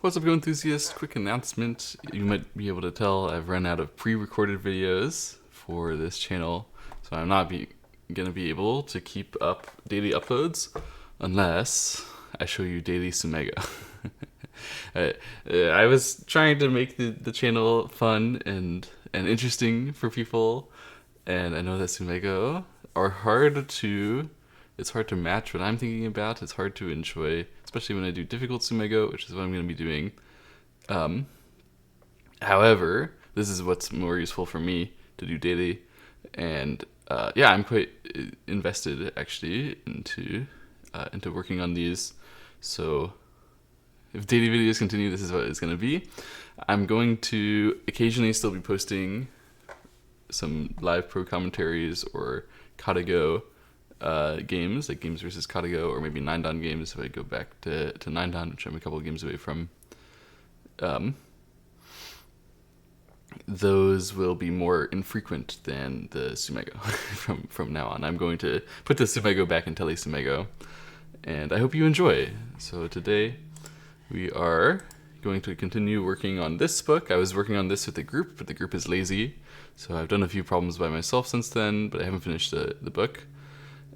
What's up, Go Enthusiast? Quick announcement. You might be able to tell I've run out of pre-recorded videos for this channel, so I'm not going to be able to keep up daily uploads unless I show you daily tsumego. I was trying to make the channel fun and interesting for people, and I know that tsumego are it's hard to match what I'm thinking about. It's hard to enjoy, especially when I do difficult tsumego, which is what I'm going to be doing. However, this is what's more useful for me to do daily, and I'm quite invested actually into working on these. So if daily videos continue, this is what it's going to be. I'm going to occasionally still be posting some live pro commentaries or Katago games, like Games versus Katago, or maybe 9-dan games if I go back to 9-dan, which I'm a couple of games away from. Those will be more infrequent than the tsumego from now on. I'm going to put the tsumego back in tele tsumego, and I hope you enjoy. So today we are going to continue working on this book. I was working on this with the group, but the group is lazy, so I've done a few problems by myself since then, but I haven't finished the book.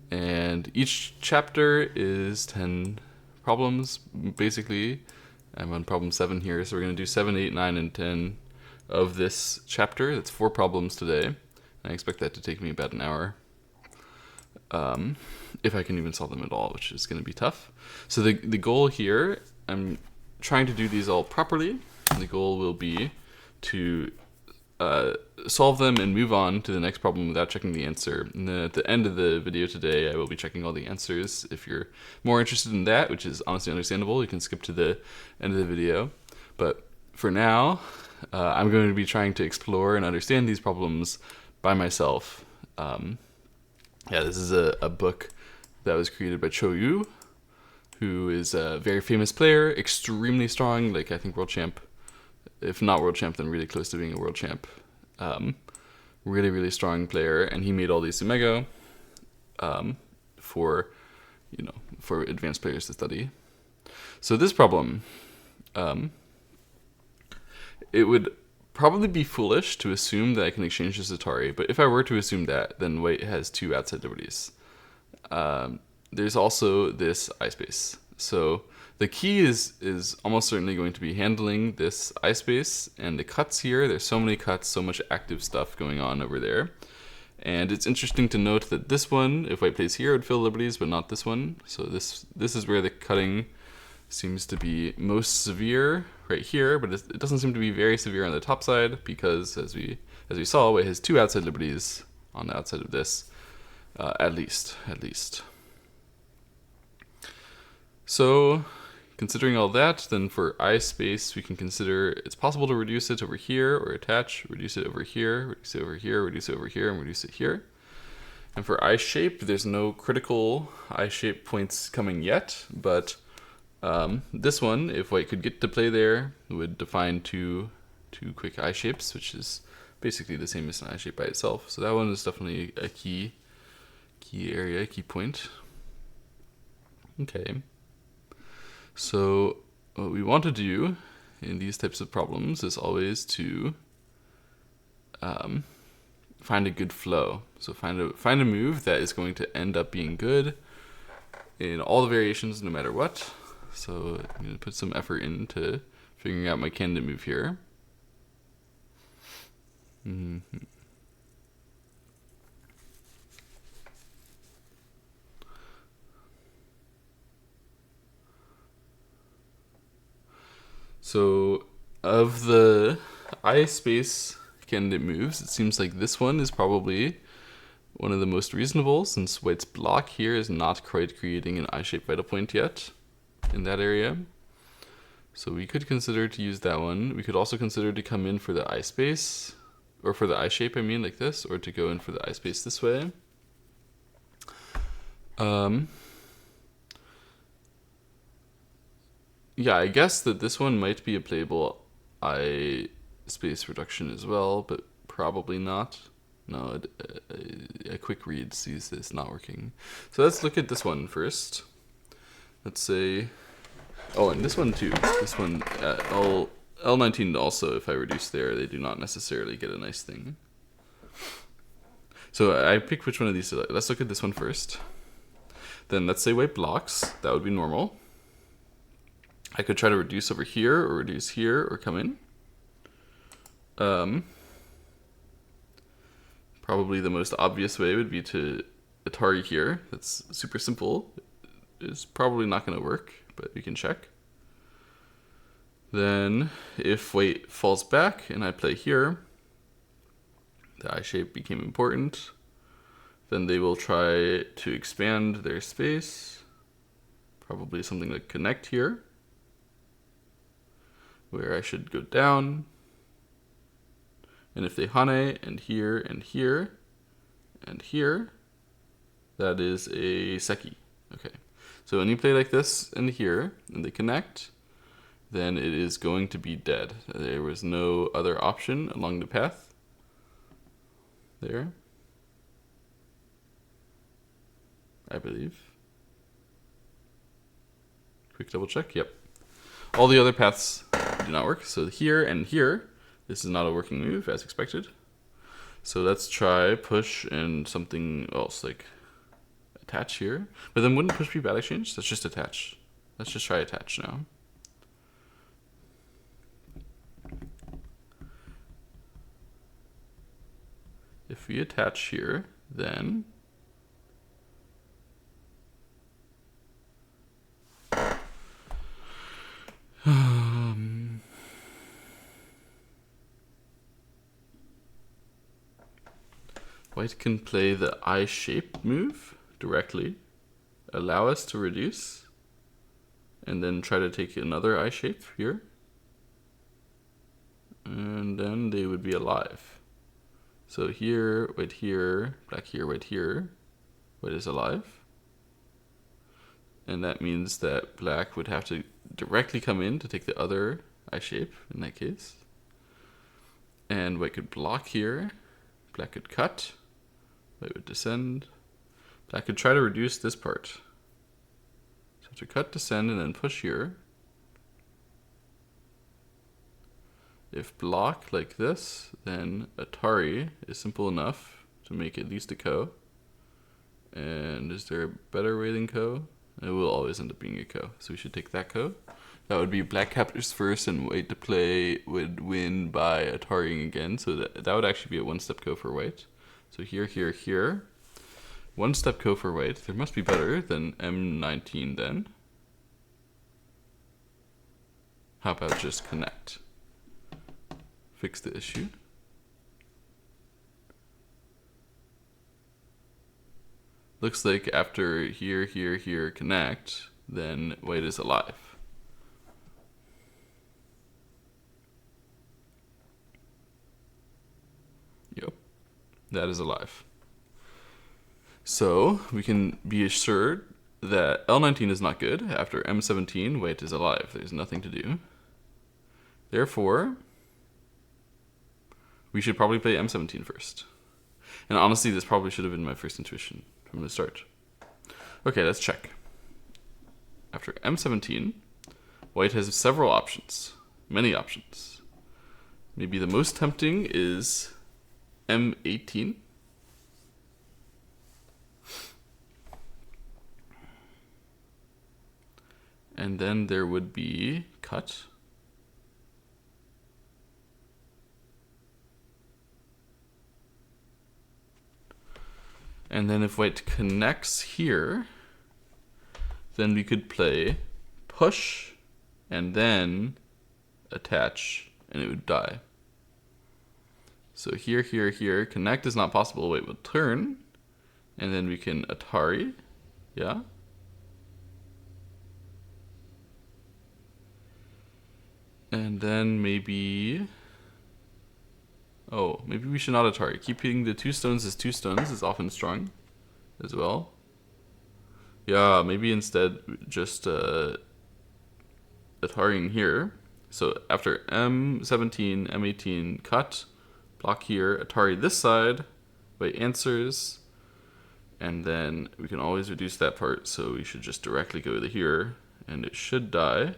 And each chapter is 10 problems, basically. I'm on problem 7 here, so we're going to do 7, 8, 9, and 10 of this chapter. That's 4 problems today, and I expect that to take me about an hour. If I can even solve them at all, which is going to be tough. So the goal here, I'm trying to do these all properly. The goal will be to solve them and move on to the next problem without checking the answer. And then at the end of the video today, I will be checking all the answers. If you're more interested in that, which is honestly understandable, you can skip to the end of the video. But for now, I'm going to be trying to explore and understand these problems by myself. This is a book that was created by Cho-Yu, who is a very famous player, extremely strong, like I think world champ. If not world champ, then really close to being a world champ. Really, really strong player, and he made all these tsumego for advanced players to study. So this problem, it would probably be foolish to assume that I can exchange this Atari, but if I were to assume that, then white has 2 outside liberties. There's also this I space. So the key is almost certainly going to be handling this I space and the cuts here. There's so many cuts, so much active stuff going on over there. And it's interesting to note that this one, if white plays here, would fill liberties, but not this one. So this is where the cutting seems to be most severe right here, but it doesn't seem to be very severe on the top side because, as we saw, white has 2 outside liberties on the outside of this, at least. So, considering all that, then for I space, we can consider it's possible to reduce it over here or attach, reduce it over here, reduce it over here, reduce it over here, and reduce it here. And for I shape, there's no critical I shape points coming yet, but this one, if white could get to play there, would define two quick I shapes, which is basically the same as an I shape by itself. So that one is definitely a key area, key point. Okay. So what we want to do in these types of problems is always to find a good flow. So find a move that is going to end up being good in all the variations, no matter what. So I'm going to put some effort into figuring out my candidate move here. So of the I space candidate moves, it seems like this one is probably one of the most reasonable, since white's block here is not quite creating an I-shaped vital point yet in that area. So we could consider to use that one. We could also consider to come in for the I space, or for the I shape, I mean, like this, or to go in for the I space this way. Yeah, I guess that this one might be a playable I space reduction as well, but probably not. No, a quick read sees this not working. So let's look at this one first. Let's say Oh, and this one too. This one, L19 also, if I reduce there, they do not necessarily get a nice thing. So I pick which one of these to like. Let's look at this one first. Then let's say white blocks. That would be normal. I could try to reduce over here, or reduce here, or come in. Probably the most obvious way would be to Atari here. That's super simple. It's probably not going to work, but we can check. Then if white falls back and I play here, the eye shape became important. Then they will try to expand their space. Probably something like connect here, where I should go down. And if they hane and here and here and here, that is a seki. Okay, so when you play like this and here, and they connect, then it is going to be dead. There was no other option along the path. There, I believe. Quick double check, yep. All the other paths do not work, so here and here, this is not a working move as expected. So let's try push and something else, like attach here. But then wouldn't push be bad exchange? Let's just attach. Let's just try attach now. If we attach here, then white can play the eye shape move directly, allow us to reduce, and then try to take another eye shape here. And then they would be alive. So here, white here, black here, white here, white is alive. And that means that black would have to directly come in to take the other eye shape in that case. And white could block here, black could cut, white would descend. Black could try to reduce this part. So to cut, descend, and then push here. If block like this, then Atari is simple enough to make at least a ko. And is there a better way than ko? It will always end up being a ko. So we should take that ko. That would be black captures first and white to play would win by Atariing again. So that would actually be a one-step ko for white. So here, here, here. One-step ko for white. There must be better than M19 then. How about just connect? Fix the issue. Looks like after here, here, here, connect, then white is alive. Yep, that is alive. So we can be assured that L19 is not good. After M17, white is alive. There's nothing to do. Therefore, we should probably play M17 first. And honestly, this probably should have been my first intuition from the start. Okay, let's check. After M17, white has several options, many options. Maybe the most tempting is M18. And then there would be cut. And then if white connects here, then we could play push and then attach, and it would die. So here, here, here, connect is not possible. White will turn, and then we can Atari, yeah? And then maybe, oh, maybe we should not Atari. Keeping the two stones as two stones is often strong as well. Yeah, maybe instead just Atariing here. So after M17, M18, cut, block here, Atari this side, white answers, and then we can always reduce that part, so we should just directly go to here, and it should die.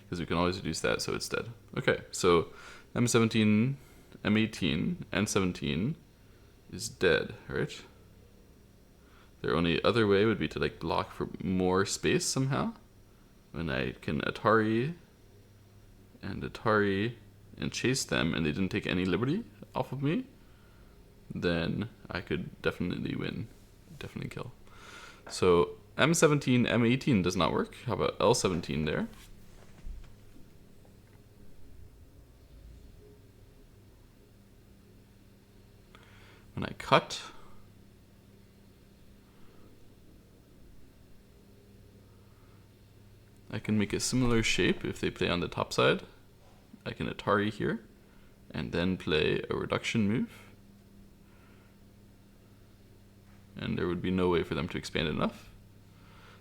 because we can always reduce that so it's dead. Okay, so M17, M18, and 17 is dead, right? Their only other way would be to like block for more space somehow. When I can Atari and chase them and they didn't take any liberty off of me, then I could definitely win, definitely kill. So M17, M18 does not work. How about L17 there? When I cut, I can make a similar shape if they play on the top side. I can Atari here and then play a reduction move. And there would be no way for them to expand enough.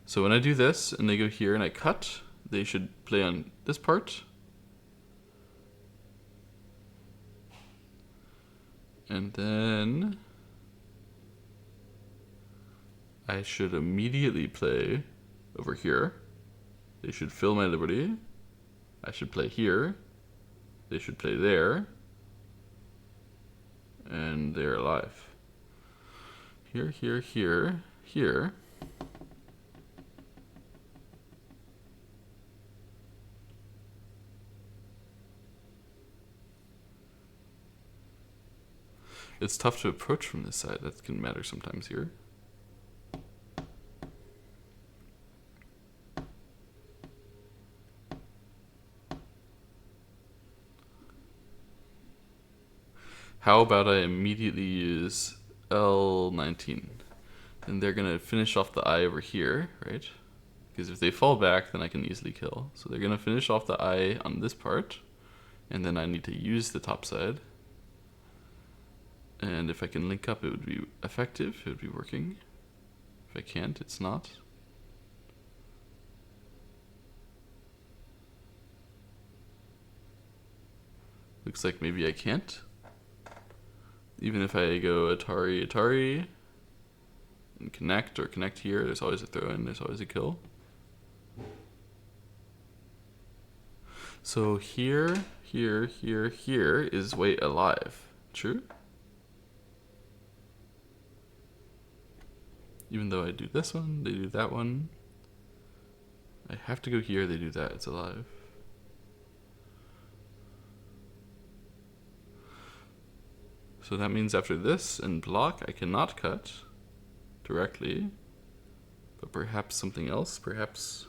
So when I do this and they go here and I cut, they should play on this part. And then I should immediately play over here. They should fill my liberty. I should play here. They should play there. And they're alive. Here, here, here, here. It's tough to approach from this side. That can matter sometimes here. How about I immediately use L19? And they're going to finish off the eye over here, right? Because if they fall back, then I can easily kill. So they're going to finish off the eye on this part. And then I need to use the top side. And if I can link up, it would be effective. It would be working. If I can't, it's not. Looks like maybe I can't. Even if I go Atari, Atari, and connect or connect here, there's always a throw in, there's always a kill. So here, here, here, here is Wait alive. True? Even though I do this one, they do that one. I have to go here, they do that, it's alive. So that means after this and block, I cannot cut directly, but perhaps something else, perhaps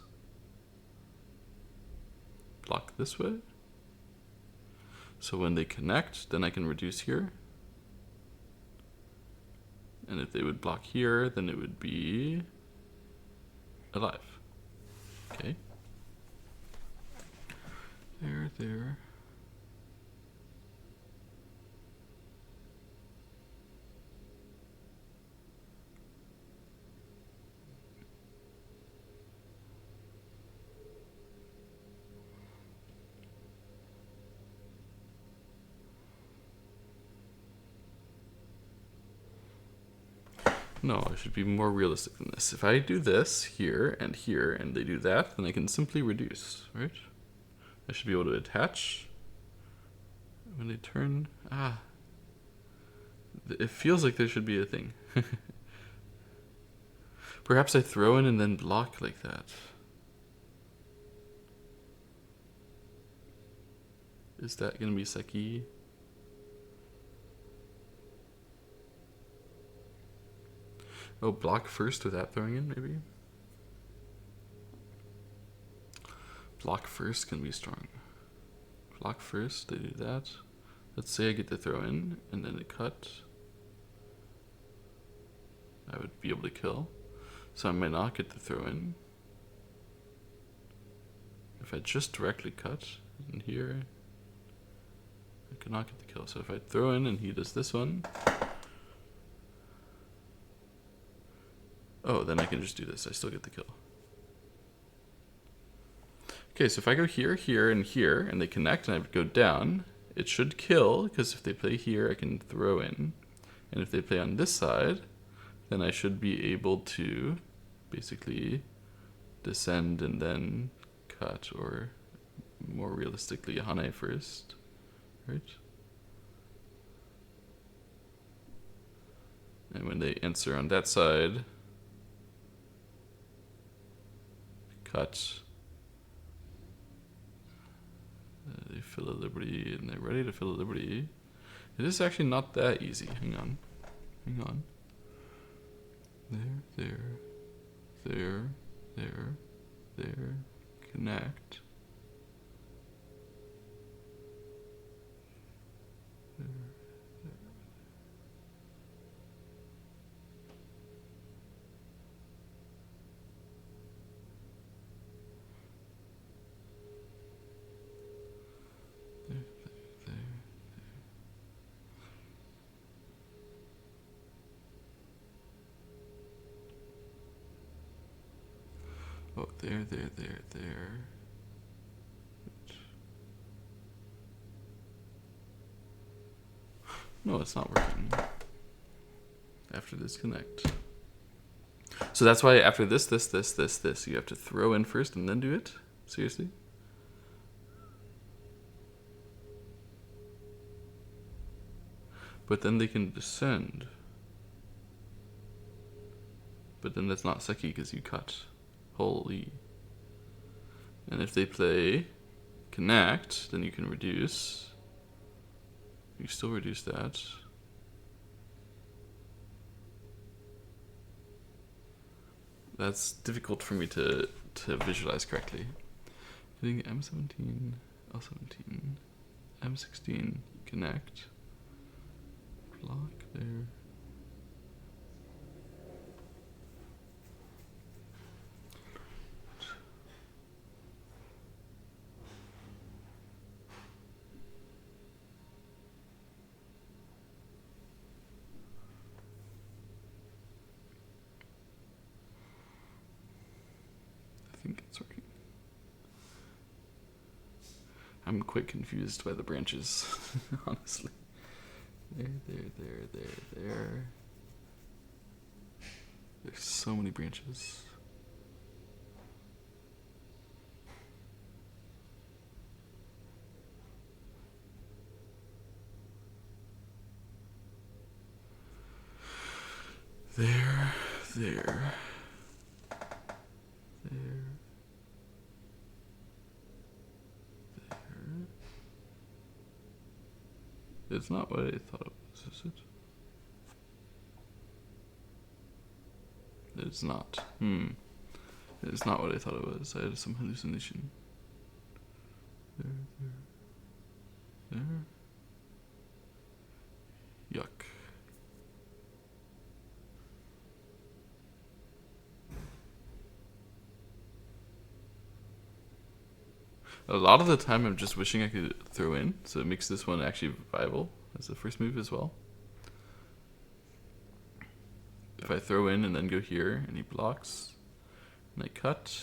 block this way. So when they connect, then I can reduce here. And if they would block here, then it would be alive. Okay. There, there. No, I should be more realistic than this. If I do this here, and they do that, then I can simply reduce, right? I should be able to attach. When they turn, it feels like there should be a thing. Perhaps I throw in and then block like that. Is that gonna be Seki? Oh, block first without throwing in, maybe? Block first can be strong. Block first, they do that. Let's say I get to throw in, and then a cut. I would be able to kill. So I might not get to throw in. If I just directly cut in here, I could not get the kill. So if I throw in and he does this one, oh, then I can just do this. I still get the kill. Okay, so if I go here, here, and they connect and I go down, it should kill, because if they play here, I can throw in. And if they play on this side, then I should be able to basically descend and then cut or more realistically Hane first, right? And when they answer on that side, cut. They fill a liberty, and they're ready to fill a liberty. It is actually not that easy. Hang on. Hang on. There. Connect. Oh, there. No, it's not working. After this connect. So that's why after this, you have to throw in first and then do it? Seriously? But then they can descend. But then that's not Seki because you cut. Holy. And if they play connect, then you can reduce. You still reduce that. That's difficult for me to visualize correctly. Hitting M17, L17, M16, connect. Block there. I think it's working. I'm quite confused by the branches, honestly. There. There's so many branches. There. It's not what I thought it was, is it? It's not. It's not what I thought it was. I had some hallucination. There. Yuck. A lot of the time I'm just wishing I could throw in, so it makes this one actually viable as the first move as well. If I throw in and then go here and he blocks, and I cut,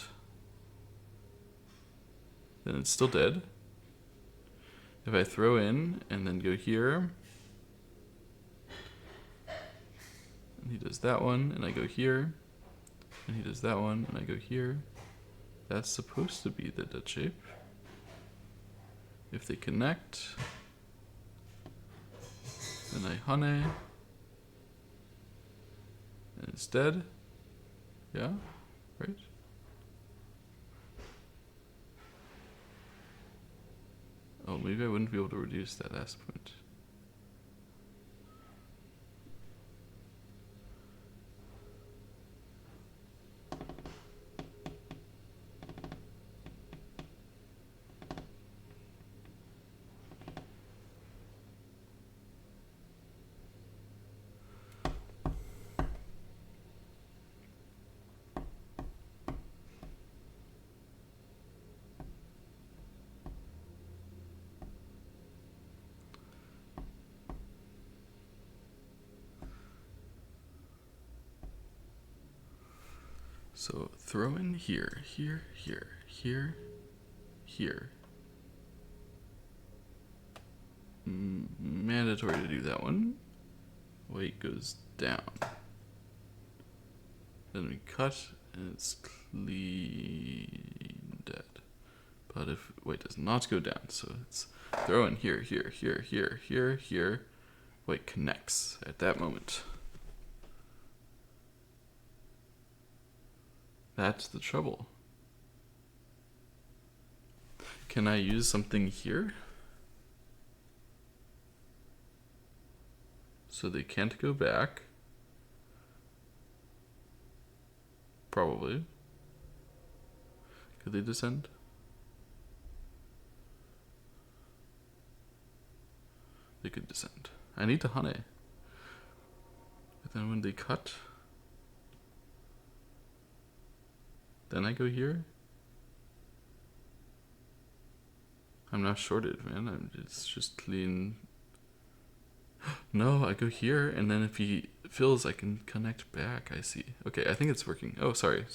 then it's still dead. If I throw in and then go here, and he does that one, and I go here, and he does that one, and I go here, that's supposed to be the dead shape. If they connect, then I hane, and it's dead. Yeah, right? Oh, maybe I wouldn't be able to reduce that last point. So throw in here. Mandatory to do that one. Weight goes down. Then we cut, and it's clean dead. But if white does not go down, so it's throw in here, here, here, here, here, here, white connects at that moment. That's the trouble. Can I use something here? So they can't go back. Probably. Could they descend? They could descend. I need to hane. But then when they cut, then I go here. I'm not shorted, man. It's just clean. No, I go here, and then if he fills, I can connect back. I see. Okay, I think it's working. Oh, sorry.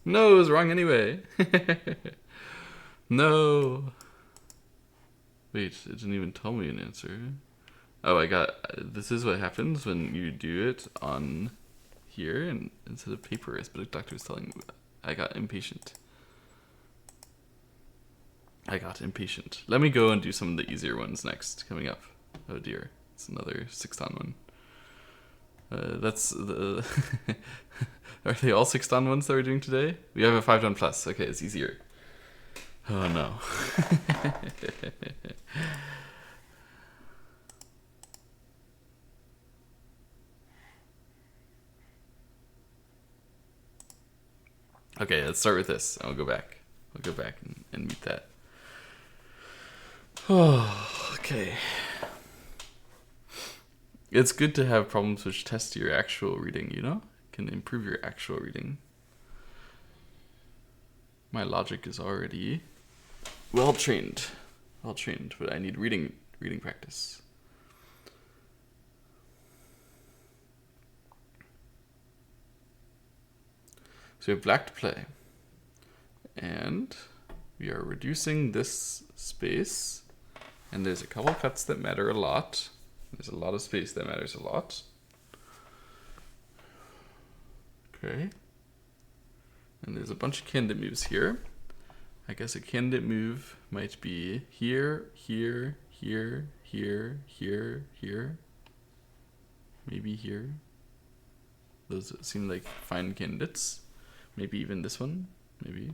No, it was wrong anyway. No. Wait, it didn't even tell me an answer. Oh, this is what happens when you do it on here and instead of paper, as the doctor was telling me. I got impatient. Let me go and do some of the easier ones next, coming up. Oh dear, it's another 6-dan one. That's the... Are they all 6-dan ones that we're doing today? We have a 5-dan plus. Okay, it's easier. Oh no. Okay, let's start with this. I'll go back and meet that. Oh, okay. It's good to have problems which test your actual reading, you know? Can improve your actual reading. My logic is already well trained, but I need reading practice. So we have black to play, and we are reducing this space, and there's a couple cuts that matter a lot. There's a lot of space that matters a lot. Okay. And there's a bunch of candidate moves here. I guess a candidate move might be here, here, here, here, here, here. Maybe here. Those seem like fine candidates. Maybe even this one. Maybe.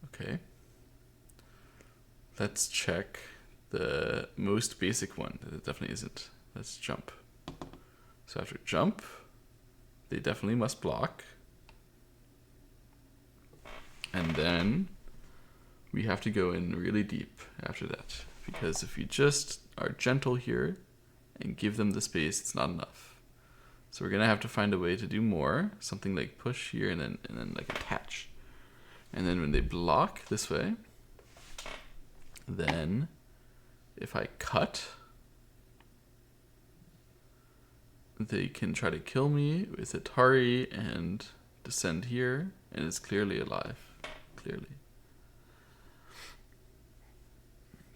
Okay. Let's check the most basic one. It definitely isn't. Let's jump. So after jump, they definitely must block. And then we have to go in really deep after that. Because if you just are gentle here and give them the space, it's not enough. So we're gonna have to find a way to do more. Something like push here and then like attach. And then when they block this way, then if I cut, they can try to kill me with Atari and descend here, and it's clearly alive. Clearly.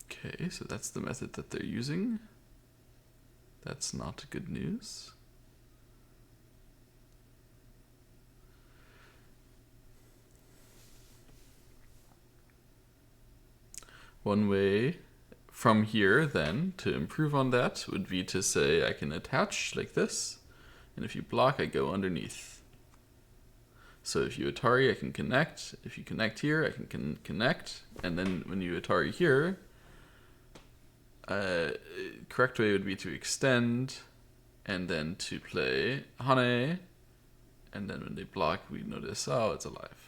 Okay, so that's the method that they're using. That's not good news. One way from here then to improve on that would be to say I can attach like this, and if you block I go underneath. So if you Atari I can connect, if you connect here I can connect, and then when you Atari here, correct way would be to extend and then to play hane, and then when they block we notice, oh, it's alive.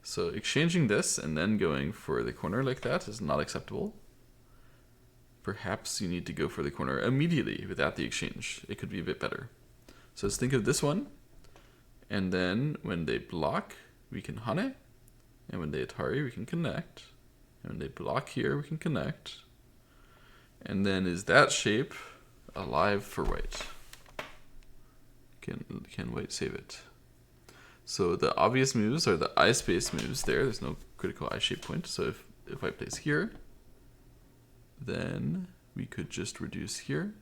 So exchanging this and then going for the corner like that is not acceptable. Perhaps you need to go for the corner immediately without the exchange. It could be a bit better. So let's think of this one. And then when they block, we can hane. And when they Atari, we can connect. And when they block here, we can connect. And then is that shape alive for white? Can white save it? So the obvious moves are the I space moves there. There's no critical I shape point. So if white plays here, then we could just reduce here.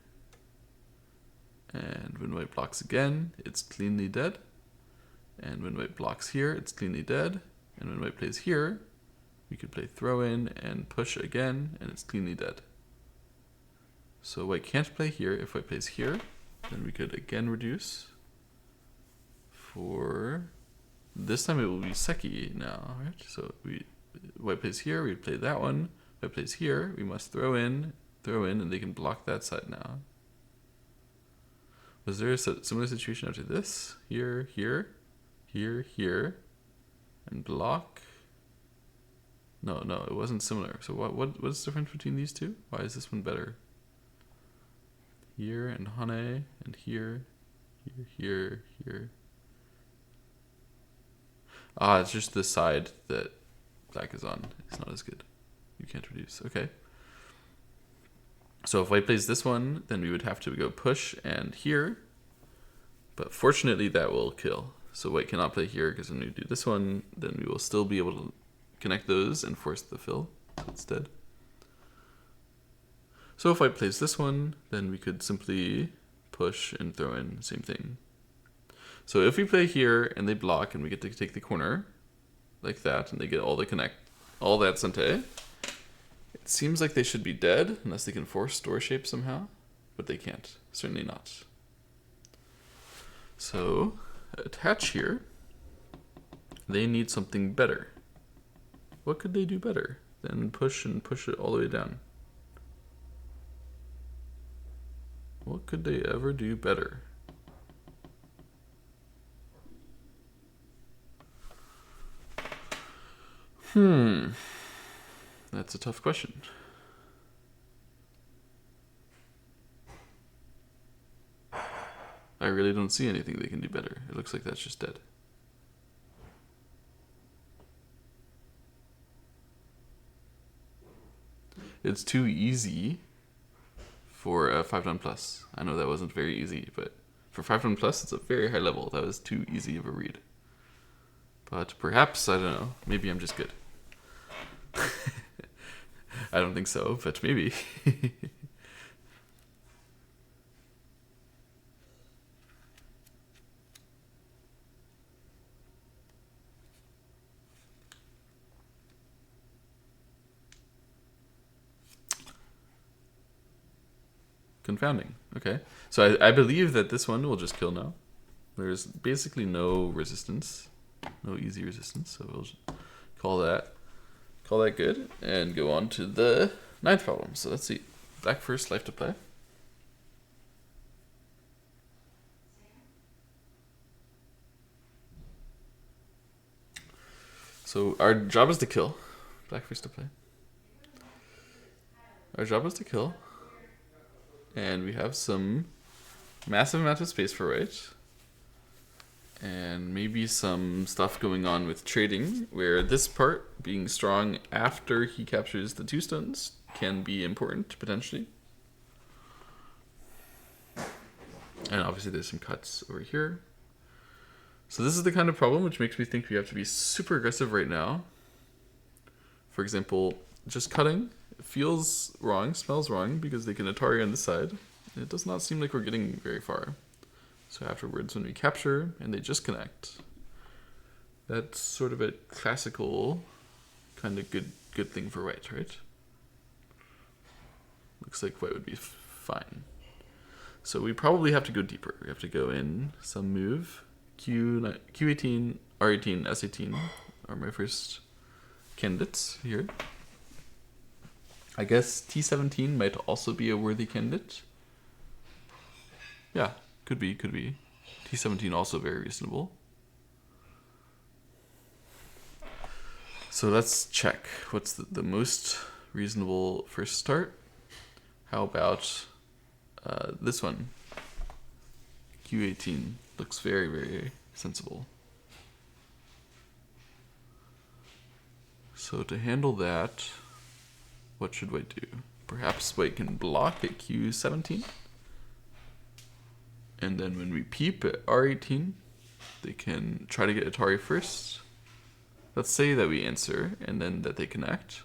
And when white blocks again, it's cleanly dead. And when white blocks here, it's cleanly dead. And when white plays here, we could play throw in and push again, and it's cleanly dead. So white can't play here. If white plays here, then we could again reduce. For this time it will be Seki now, right? So white plays here, we play that one. White plays here, we must throw in, and they can block that side now. Was there a similar situation after this? Here, here, here, here, and block? No, it wasn't similar. So what's the difference between these two? Why is this one better? Here and Hane, and here, here, here. Ah, it's just the side that black is on. It's not as good. You can't reduce. Okay. So if white plays this one, then we would have to go push and here. But fortunately, that will kill. So white cannot play here, because when we do this one, then we will still be able to connect those and force the fill. So it's dead. So if white plays this one, then we could simply push and throw in, same thing. So if we play here and they block and we get to take the corner, like that, and they get all that sente, it seems like they should be dead, unless they can force door shape somehow, but they can't, certainly not. So, attach here, they need something better. What could they do better than push and push it all the way down? What could they ever do better? That's a tough question. I really don't see anything they can do better. It looks like that's just dead. It's too easy for a 5-down plus. I know that wasn't very easy, but for 5-down plus, it's a very high level. That was too easy of a read. But perhaps, I don't know, maybe I'm just good. I don't think so, but maybe. Confounding. Okay. So I believe that this one will just kill now. There's basically no resistance. No easy resistance. So we'll just call that good and go on to the 9th problem. So let's see. Black first, life to play. So our job is to kill. Black first to play. Our job is to kill. And we have some massive amount of space for white. And maybe some stuff going on with trading, where this part, being strong after he captures the 2 stones, can be important, potentially. And obviously there's some cuts over here. So this is the kind of problem which makes me think we have to be super aggressive right now. For example, just cutting feels wrong, smells wrong, because they can Atari on this side. It does not seem like we're getting very far. So afterwards, when we capture and they just connect, that's sort of a classical kind of good thing for white, right? Looks like white would be fine. So we probably have to go deeper. We have to go in some move. Q18, R18, S18 are my first candidates here. I guess T17 might also be a worthy candidate. Yeah, could be. T17 also very reasonable. So let's check. What's the most reasonable first start? How about this one? Q18 looks very, very sensible. So to handle that, what should white do? Perhaps white can block at Q17. And then when we peep at R18, they can try to get Atari first. Let's say that we answer and then that they connect.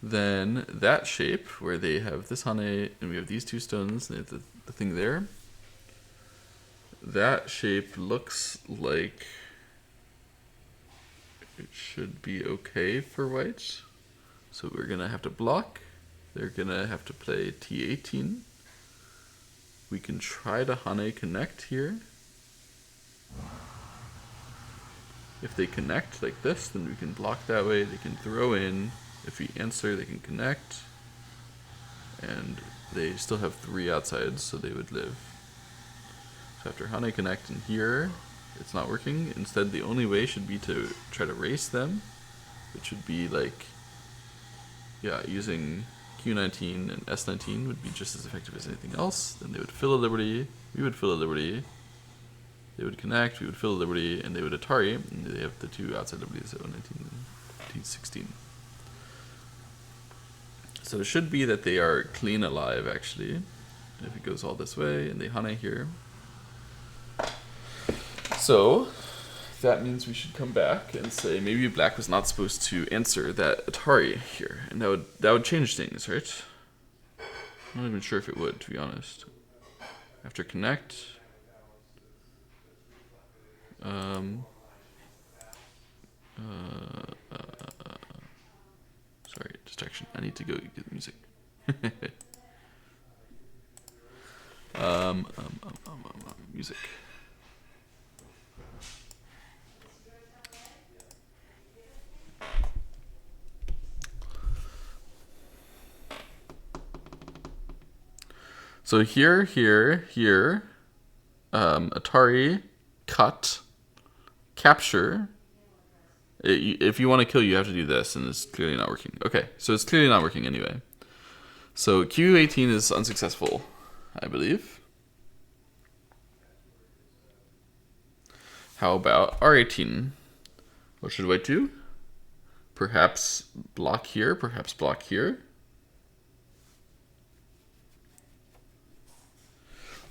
Then that shape, where they have this Hane and we have these 2 stones and they have the thing there, that shape looks like it should be okay for white. So we're gonna have to block. They're gonna have to play T18. We can try to Hane connect here. If they connect like this, then we can block that way. They can throw in. If we answer, they can connect. And they still have 3 outsides, so they would live. So after Hane connect in here, it's not working. Instead, the only way should be to try to race them, which would be like, yeah, using Q19 and S19 would be just as effective as anything else. Then they would fill a Liberty, we would fill a Liberty, they would connect, we would fill a Liberty, and they would Atari, and they have the 2 outside Liberties at 119 and T16. So it should be that they are clean alive, actually. If it goes all this way, and they Hane here. So that means we should come back and say maybe black was not supposed to answer that Atari here, and that would change things, right? I'm not even sure if it would, to be honest. After connect, sorry, distraction. I need to go get the music. Music. So here, Atari, cut, capture. If you want to kill, you have to do this, and it's clearly not working. Okay, so it's clearly not working anyway. So Q18 is unsuccessful, I believe. How about R18? What should white do? Perhaps block here, perhaps block here.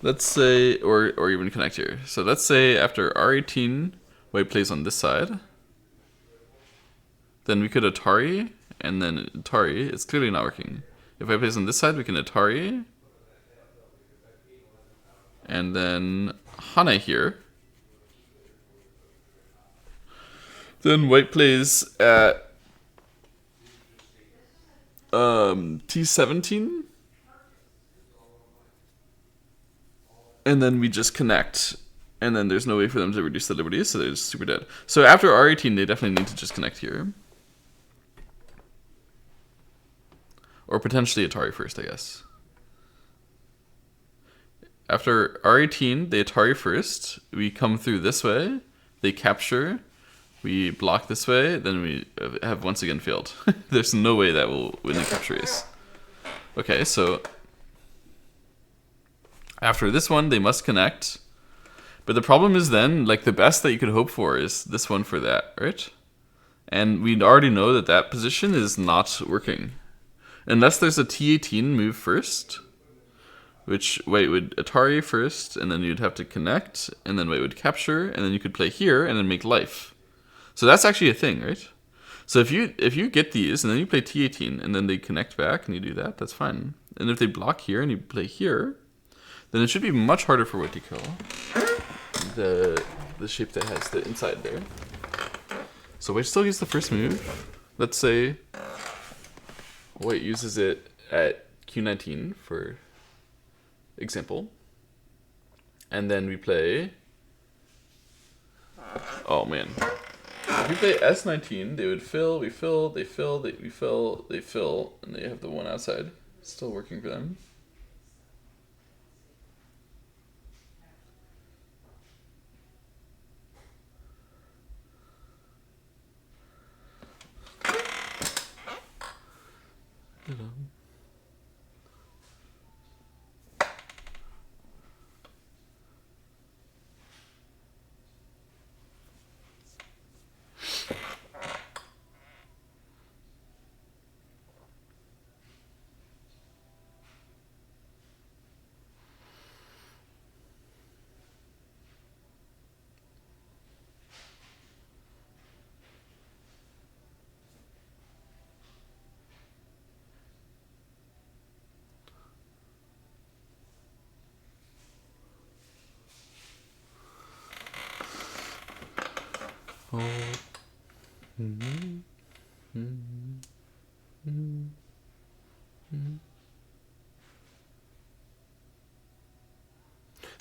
Let's say, or even connect here. So let's say after R18, white plays on this side. Then we could Atari, and then Atari. It's clearly not working. If white plays on this side, we can Atari. And then Hane here. Then white plays at T17. And then we just connect. And then there's no way for them to reduce the liberties, so they're just super dead. So after R18, they definitely need to just connect here. Or potentially Atari first, I guess. After R18, they Atari first. We come through this way. They capture. We block this way. Then we have once again failed. There's no way that will win the capture race. Okay, so after this one, they must connect. But the problem is then, like, the best that you could hope for is this one for that, right? And we already know that that position is not working. Unless there's a T18 move first, which white would Atari first, and then you'd have to connect, and then white would capture, and then you could play here, and then make life. So that's actually a thing, right? So if you get these, and then you play T18, and then they connect back, and you do that, that's fine. And if they block here, and you play here, then it should be much harder for white to kill the shape that has the inside there. So white still gets the first move. Let's say white uses it at Q19 for example. And then we play... Oh man. If we play S19, they would fill, we fill, they fill, we fill, they fill, and they have the one outside. Still working for them.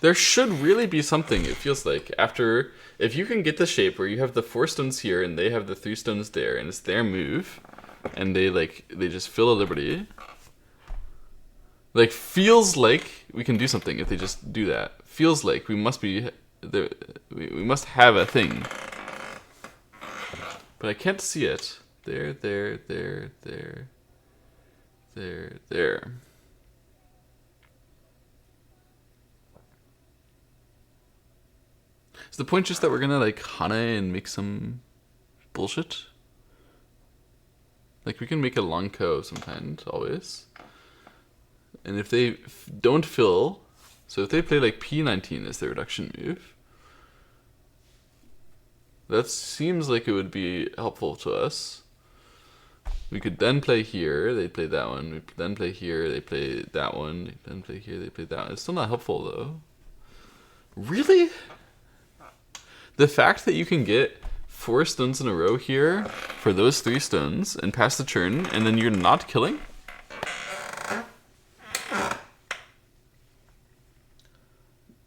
There should really be something, it feels like, after... If you can get the shape where you have the 4 stones here and they have the 3 stones there, and it's their move, and they just fill a liberty... Like, feels like we can do something if they just do that. Feels like we must be... We must have a thing. But I can't see it. There. Is the point just that we're gonna, like, Hana and make some bullshit? Like, we can make a Lonko of some kind, always. And if they don't fill... So if they play, like, P19 as their reduction move... That seems like it would be helpful to us. We could then play here, they play that one. We then play here, they play that one. They then play here, they play that one. It's still not helpful, though. Really? The fact that you can get 4 stones in a row here for those 3 stones and pass the turn, and then you're not killing?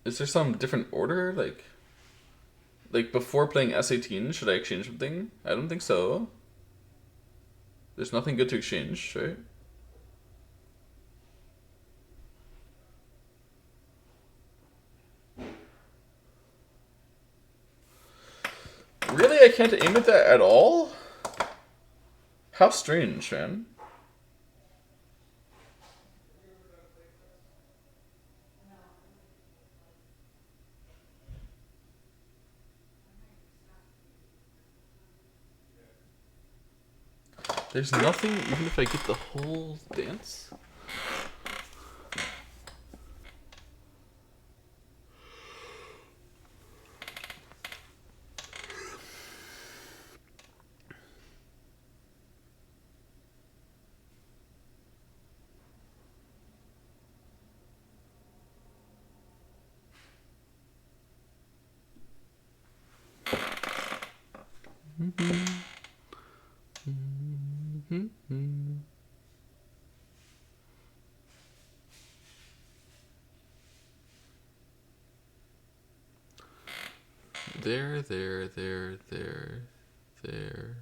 Is there some different order? Like before playing S18, should I exchange something? I don't think so. There's nothing good to exchange, right? Really? I can't aim at that at all? How strange, man. There's nothing, even if I get the whole dance? There.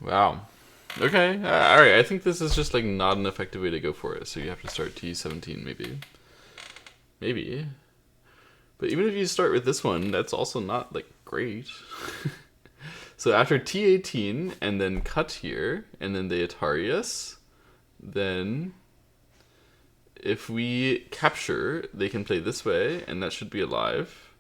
Wow. Okay, alright, I think this is just like not an effective way to go for it, so you have to start T17 maybe. Maybe. But even if you start with this one, that's also not like great. So after T18 and then cut here, and then they Atari us, then if we capture, they can play this way, and that should be alive.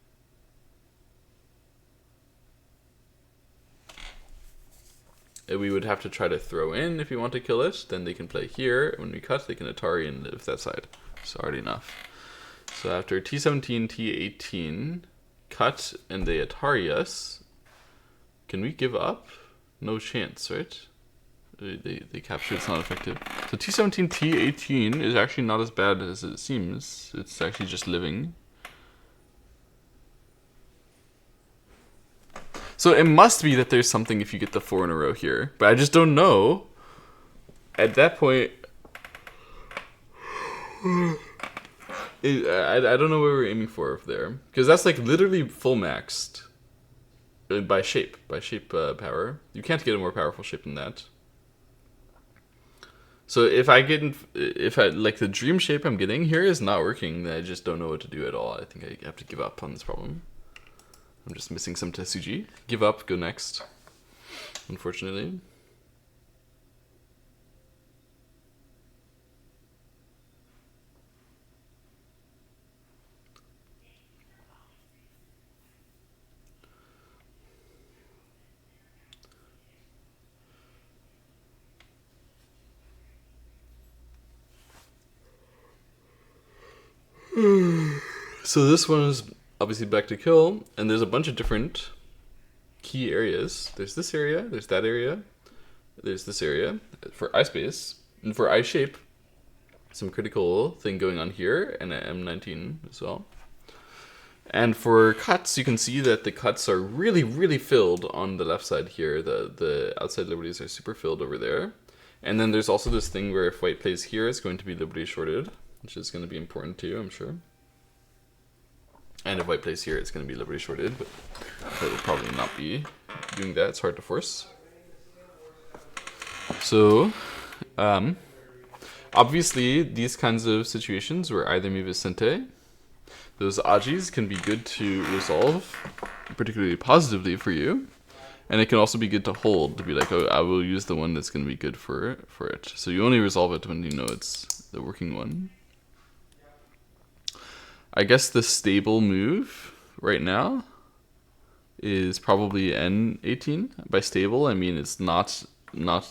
We would have to try to throw in if we want to kill it. Then they can play here. When we cut, they can Atari and live that side. So already enough. So after T17, T18, cut, and they Atari us, can we give up? No chance, right? They capture, it's not effective. So T17, T18 is actually not as bad as it seems. It's actually just living. So it must be that there's something if you get the 4 in a row here. But I just don't know. At that point... I don't know what we're aiming for there. Because that's like literally full maxed. By shape. By shape power. You can't get a more powerful shape than that. So if I like the dream shape I'm getting here is not working, then I just don't know what to do at all. I think I have to give up on this problem. I'm just missing some Tetsuji. Give up, go next. Unfortunately. So this one is obviously back to kill, and there's a bunch of different key areas. There's this area, there's that area, there's this area for eye space, and for eye shape, some critical thing going on here, and at M19 as well. And for cuts, you can see that the cuts are really, really filled on the left side here. The outside liberties are super filled over there. And then there's also this thing where if white plays here, it's going to be liberty shorted, which is going to be important too, I'm sure. And if white plays here, it's going to be liberty shorted, but it will probably not be doing that. It's hard to force. So, obviously, these kinds of situations where either move is sente, those ajis can be good to resolve, particularly positively for you. And it can also be good to hold, to be like, oh, I will use the one that's going to be good for it. So you only resolve it when you know it's the working one. I guess the stable move right now is probably N18. By stable, I mean it's not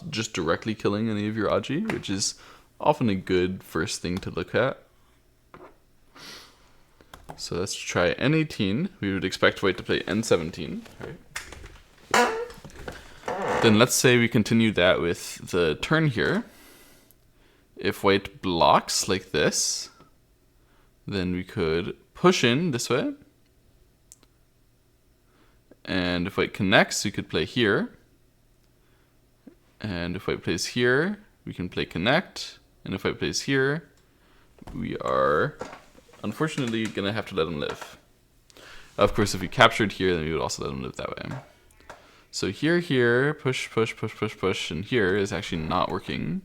just directly killing any of your aji, which is often a good first thing to look at. So let's try N18. We would expect white to play N17. Right. Then let's say we continue that with the turn here. If white blocks like this, then we could push in this way. And if white connects, we could play here. And if white plays here, we can play connect. And if white plays here, we are unfortunately going to have to let him live. Of course, if we captured here, then we would also let him live that way. So here, push, push, push, push, push, and here is actually not working.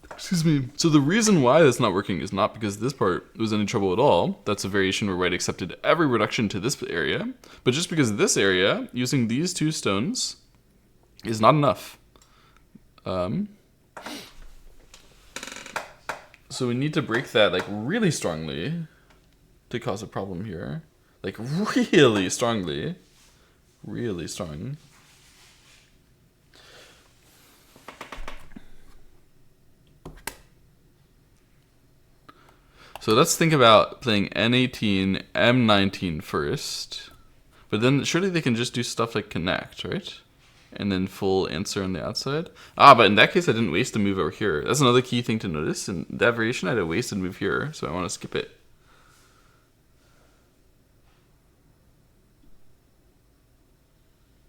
Excuse me. So the reason why that's not working is not because this part was any trouble at all. That's a variation where white accepted every reduction to this area. But just because this area, using these two stones, is not enough. So we need to break that like really strongly to cause a problem here. Like really strongly. Really strong. So let's think about playing N18, M19 first. But then surely they can just do stuff like connect, right? And then full answer on the outside. Ah, but in that case I didn't waste a move over here. That's another key thing to notice. In that variation I had a wasted move here, so I want to skip it.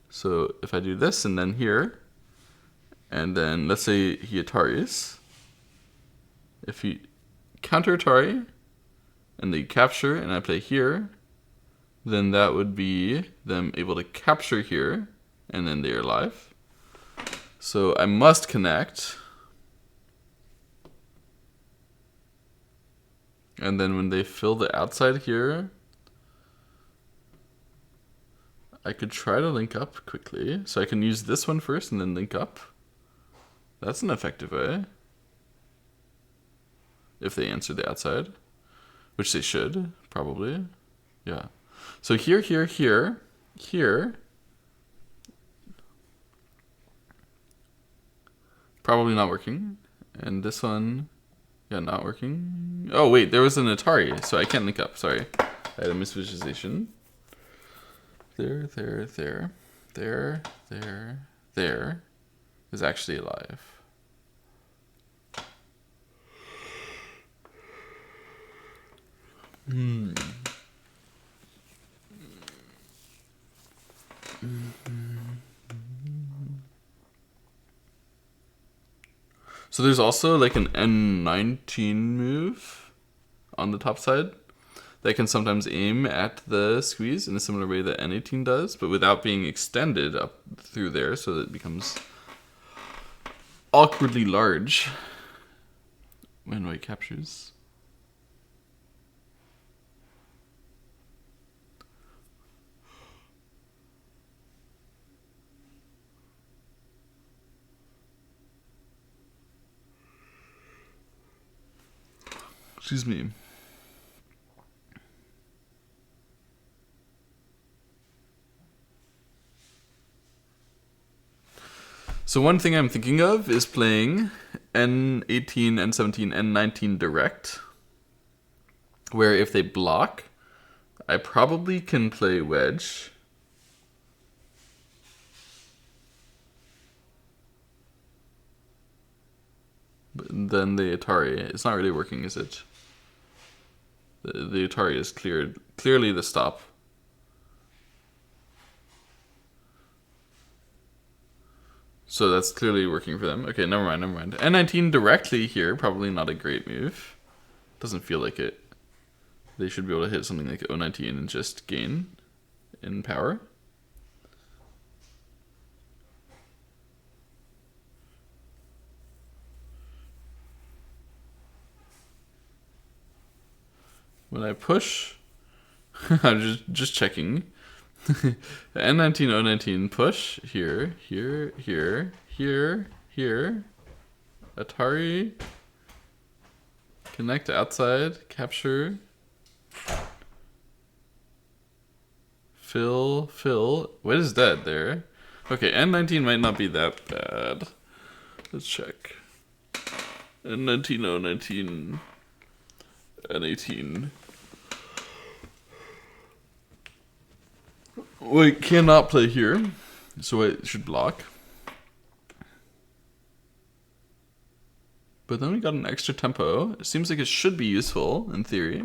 So if I do this and then here, and then let's say he Ataris. If he counter Atari, and they capture, and I play here, then that would be them able to capture here, and then they're alive. So I must connect. And then when they fill the outside here, I could try to link up quickly. So I can use this one first and then link up. That's an effective way. If they answer the outside, which they should, probably. Yeah. So here, probably not working. And this one, yeah, not working. Oh, wait, there was an Atari, so I can't link up, sorry. I had a misvisualization. There is actually alive. So there's also like an N19 move on the top side that can sometimes aim at the squeeze in a similar way that N18 does, but without being extended up through there, so that it becomes awkwardly large when white captures. Excuse me. So one thing I'm thinking of is playing N18, N17, N19 direct, where if they block, I probably can play wedge. But then the Atari, it's not really working, is it? The Atari is clearly the stop. So that's clearly working for them. Okay, never mind. N19 directly here, probably not a great move. Doesn't feel like it. They should be able to hit something like O19 and just gain in power. When I push, I'm just checking. N19, O19, push, here, Atari, connect outside, capture, fill, what is that there? Okay, N19 might not be that bad. Let's check. N19, O19, N18. We cannot play here, so it should block. But then we got an extra tempo. It seems like it should be useful, in theory.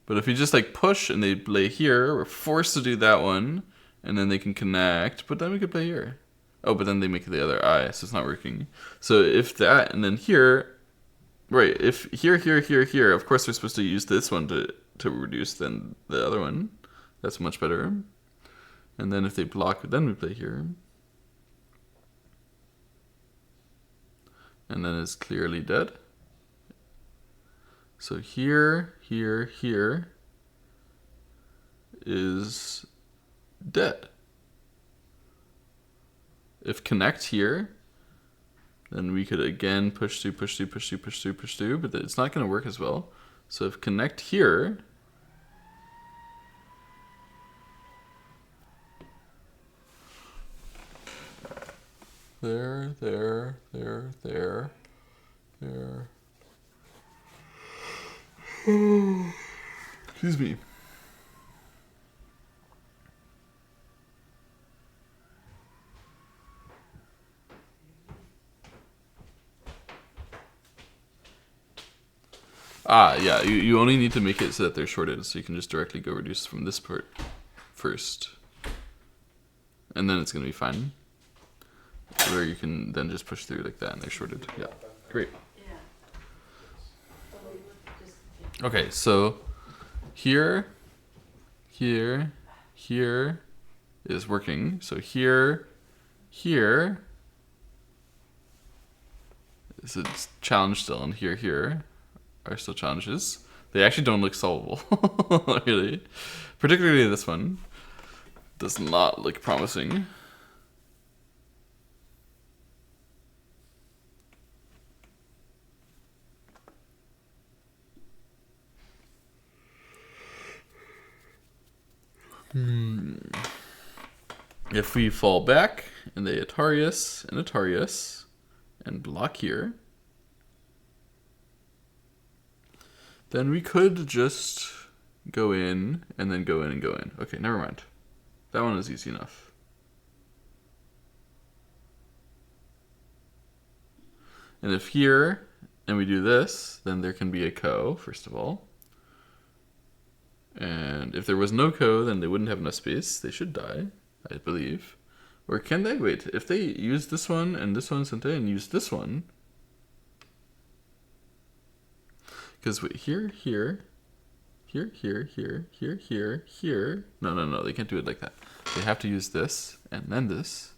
But if we just like push and they play here, we're forced to do that one, and then they can connect, but then we could play here. Oh, but then they make the other eye, so it's not working. So if that, and then here, right, if here, of course we're supposed to use this one to reduce then the other one. That's much better. And then if they block, then we play here. And then it's clearly dead. So here is dead. If connect here, then we could again push through, but it's not going to work as well. So if connect here, there. Excuse me. Yeah, you only need to make it so that they're shorted, so you can just directly go reduce from this part first. And then it's going to be fine. Where you can then just push through like that and they're shorted. Yeah, great. Okay, so here is working. So here is a challenge still, and here are still challenges. They actually don't look solvable, really. Particularly this one does not look promising. If we fall back and they Atarius and block here, then we could just go in and then go in and go in. Okay, never mind. That one is easy enough. And if here and we do this, then there can be a ko, first of all. And if there was no ko, then they wouldn't have enough space. They should die, I believe. Or can they? Wait, if they use this one and Sente and use this one. Because wait, here. No, they can't do it like that. They have to use this and then this.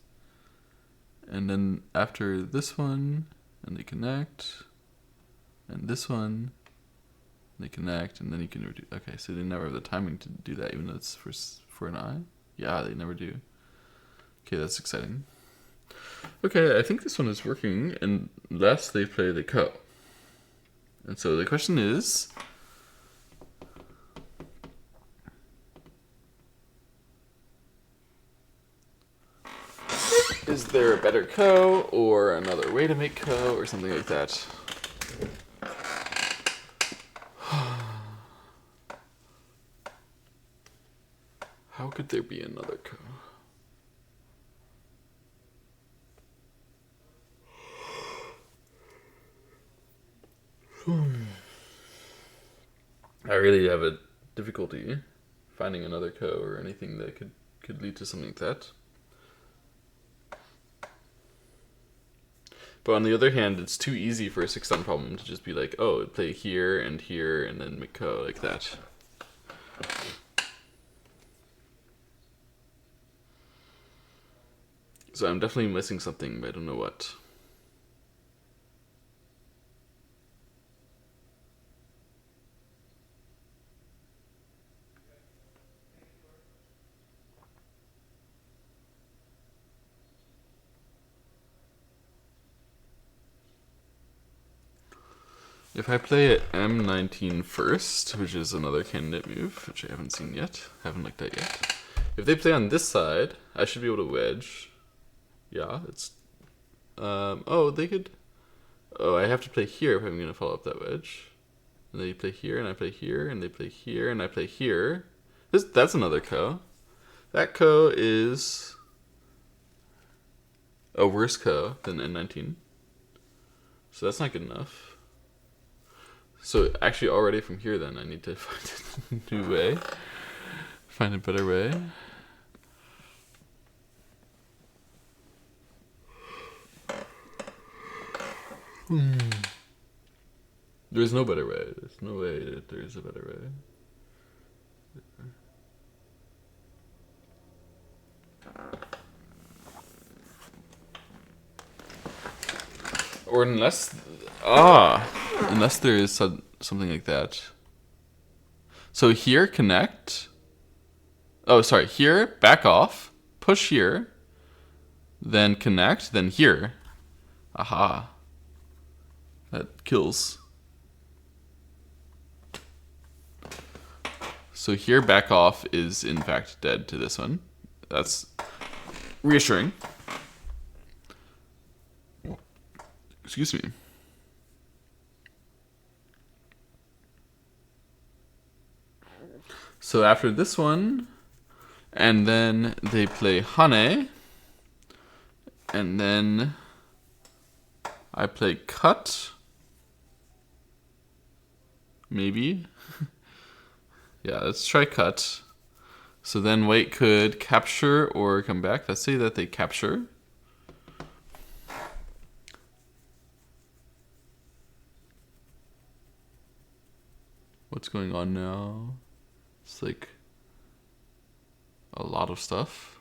And then after this one, and they connect. And this one. They connect, and then you can reduce. Okay, so they never have the timing to do that, even though it's for an eye. Yeah, they never do. Okay, that's exciting. Okay, I think this one is working, unless they play the ko. And so the question is, there a better ko or another way to make ko or something like that? How could there be another ko? I really have a difficulty finding another ko or anything that could lead to something like that. But on the other hand, it's too easy for a 6-down problem to just be like, oh, play here, and then make ko like that. So I'm definitely missing something, but I don't know what. If I play at M19 first, which is another candidate move, which I haven't seen yet, haven't looked at yet. If they play on this side, I should be able to wedge. Yeah, it's... oh, they could... Oh, I have to play here if I'm going to follow up that wedge. And they play here, and I play here, and they play here, and I play here. That's another ko. That ko is a worse ko than N19. So that's not good enough. So actually already from here then I need to find a new way. Find a better way. There's no better way. There's no way that there's a better way. Or unless there is something like that. So here, connect. Oh, sorry. Here, back off. Push here. Then connect. Then here. Aha. That kills. So here, back off is in fact dead to this one. That's reassuring. Excuse me. So after this one, and then they play Hane, and then I play cut, maybe. Yeah, let's try cut. So then white could capture or come back. Let's say that they capture. What's going on now? It's like a lot of stuff.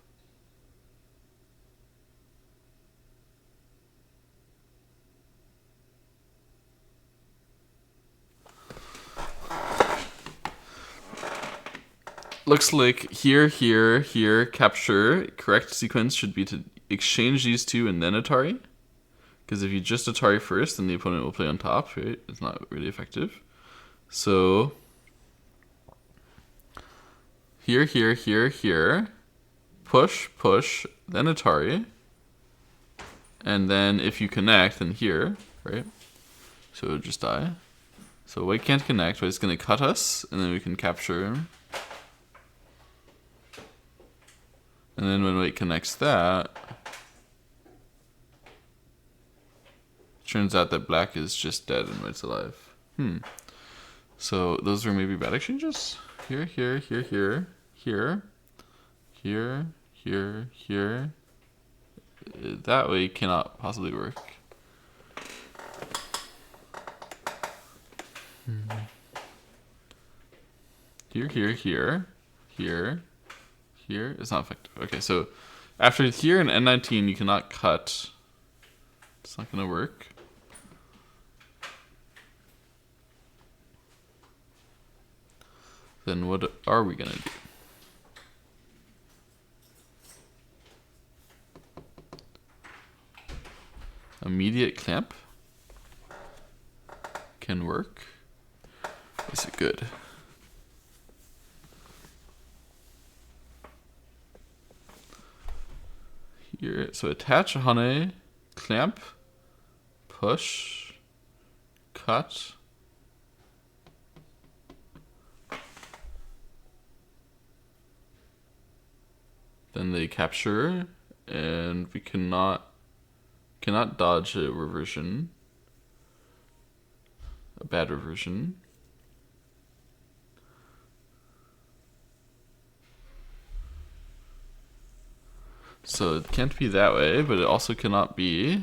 Looks like here, capture. Correct sequence should be to exchange these two and then Atari. Because if you just Atari first, then the opponent will play on top, right? It's not really effective. So here, push, then Atari. And then if you connect, then here, right? So it'll just die. So white can't connect, but it's going to cut us, and then we can capture him. And then when white connects that, turns out that black is just dead and white's alive. So those were maybe bad exchanges. Here. That way cannot possibly work. Here. It's not effective. Okay, so after here and N19, you cannot cut. It's not going to work. Then what are we going to do? Immediate clamp can work. Is it good? here. So attach Hane, clamp, push, cut. Then they capture, and we cannot dodge a reversion, a bad reversion. So it can't be that way, but it also cannot be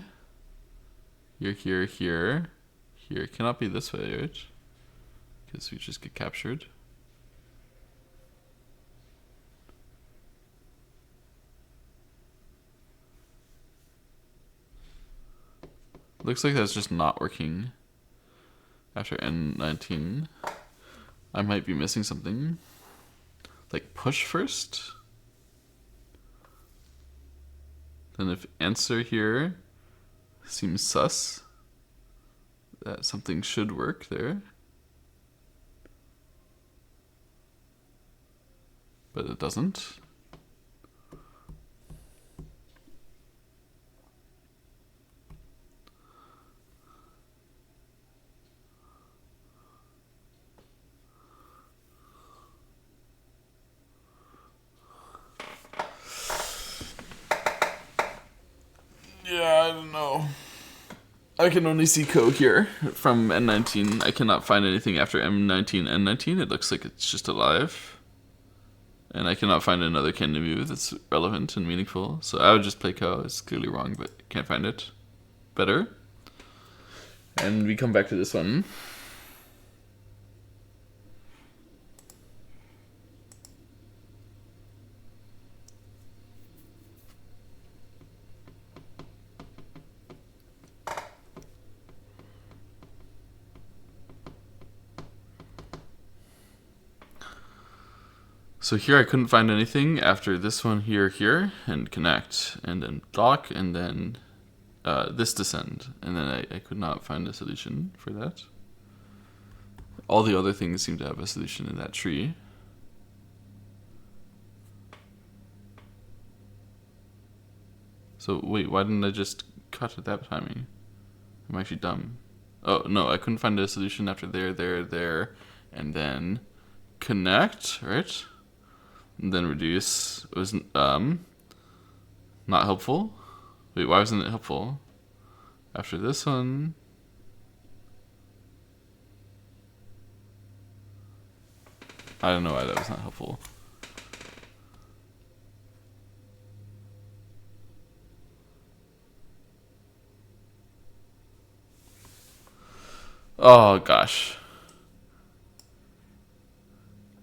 here, here, here, here. It cannot be this way, right? Because we just get captured. Looks like that's just not working after N19. I might be missing something. Like push first. Then if answer here seems sus, that something should work there. But it doesn't. Yeah, I don't know. I can only see code here from N19. I cannot find anything after M19, N19. It looks like it's just alive. And I cannot find another candy move that's relevant and meaningful. So I would just play Ko. It's clearly wrong, but can't find it. Better. And we come back to this one. So here I couldn't find anything after this one here, here, and connect, and then block, and then this descend. And then I could not find a solution for that. All the other things seem to have a solution in that tree. So wait, why didn't I just cut at that timing? I'm actually dumb. Oh, no, I couldn't find a solution after there, and then connect, right? And then reduce was not helpful. Wait, why wasn't it helpful? After this one, I don't know why that was not helpful. Oh gosh.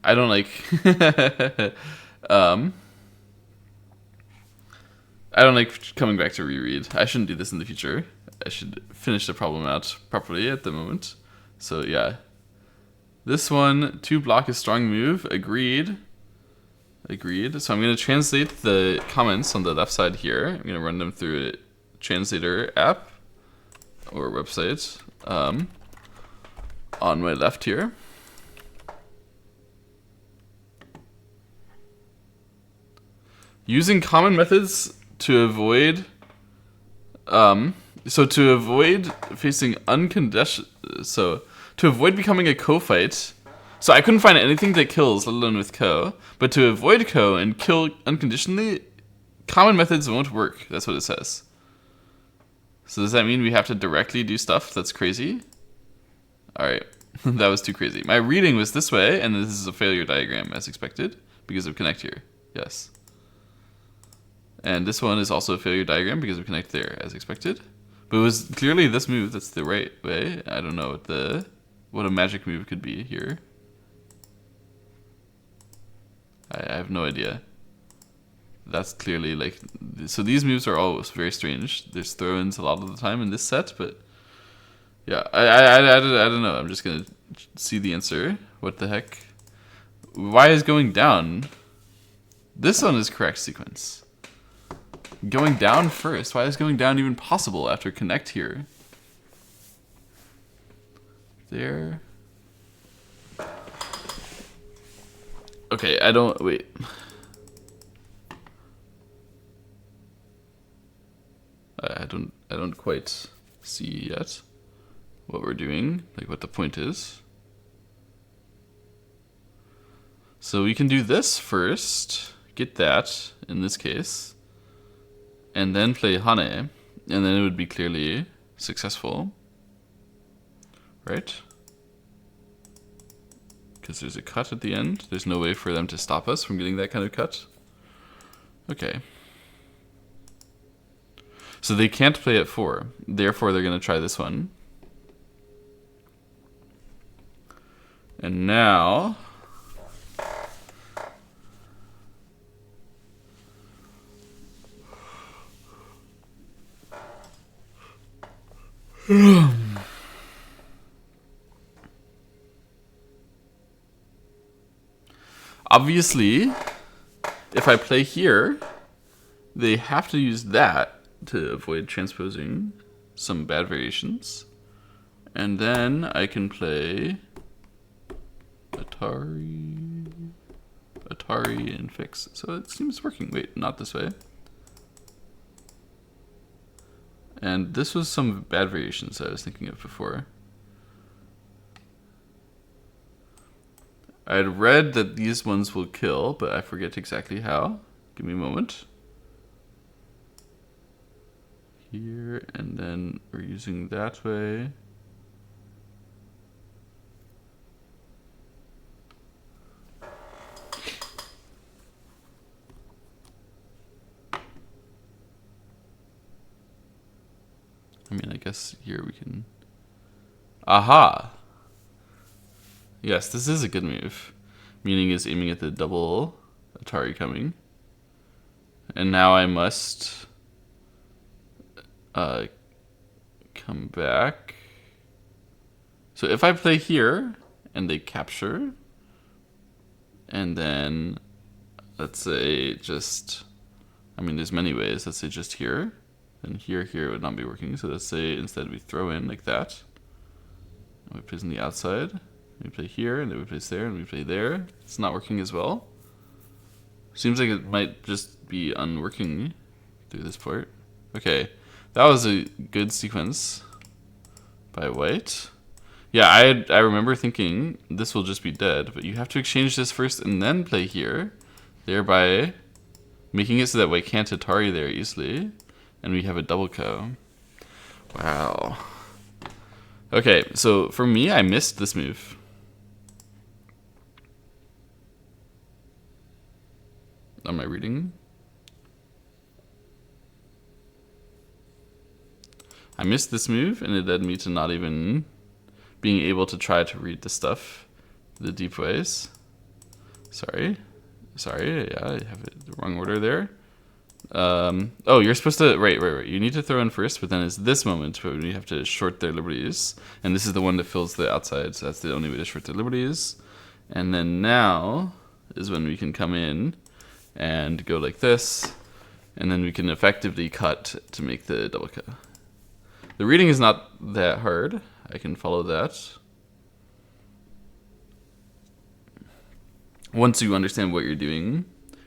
I don't like I don't like coming back to reread. I shouldn't do this in the future. I should finish the problem out properly at the moment. So yeah. This one, 2 block is strong move. Agreed. Agreed. So I'm going to translate the comments on the left side here. I'm going to run them through a translator app or website on my left here. Using common methods to avoid to avoid facing to avoid becoming a Ko fight. So I couldn't find anything that kills, let alone with Ko. But to avoid Ko and kill unconditionally, common methods won't work. That's what it says. So does that mean we have to directly do stuff that's crazy? Alright, that was too crazy. My reading was this way, and this is a failure diagram as expected, because of connect here. Yes. And this one is also a failure diagram because of connect there, as expected. But it was clearly this move that's the right way. I don't know what a magic move could be here. I have no idea. That's clearly like... So these moves are always very strange. There's throw-ins a lot of the time in this set, but... Yeah, I don't know. I'm just going to see the answer. What the heck? Why is going down? This one is correct sequence. Going down first. Why is going down even possible after connect here? There. Okay, I don't... Wait. I don't quite see yet what we're doing, like what the point is. So we can do this first, get that in this case, and then play Hane, and then it would be clearly successful, right? Because there's a cut at the end. There's no way for them to stop us from getting that kind of cut. Okay. So they can't play at 4. Therefore, they're going to try this one. And now... Obviously, if I play here, they have to use that to avoid transposing some bad variations. And then I can play Atari and fix. So it seems working. Wait, not this way. And this was some bad variations I was thinking of before. I had read that these ones will kill, but I forget exactly how. Give me a moment. Here, and then we're using that way. I mean, I guess here we can... Aha! Yes, this is a good move. Meaning is aiming at the double Atari coming. And now I must come back. So if I play here and they capture, and then let's say just, I mean there's many ways, let's say just here, then here would not be working. So let's say instead we throw in like that. And we place on the outside. We play here, and then we place there, and we play there. It's not working as well. Seems like it might just be unworking through this part. Okay, that was a good sequence by white. Yeah, I remember thinking this will just be dead, but you have to exchange this first and then play here, thereby making it so that white can't Atari there easily, and we have a double ko. Wow. Okay, so for me, I missed this move. Am I reading? I missed this move, and it led me to not even being able to try to read the stuff the deep ways. Sorry, yeah, I have it the wrong order there. Oh, you're supposed to, right. You need to throw in first, but then it's this moment when you have to short their liberties. And this is the one that fills the outside, so that's the only way to short their liberties. And then now is when we can come in and go like this, and then we can effectively cut to make the double cut. The reading is not that hard. I can follow that. Once you understand what you're doing,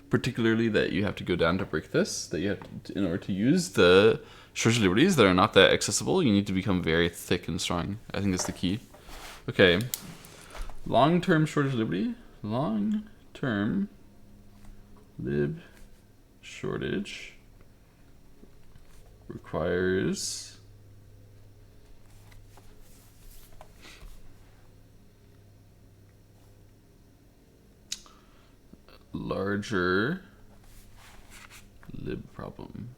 particularly that you have to go down to break this, that you have to, in order to use the short liberties that are not that accessible, you need to become very thick and strong. I think that's the key. Okay, long-term shortage liberty, long-term lib shortage requires larger lib problem,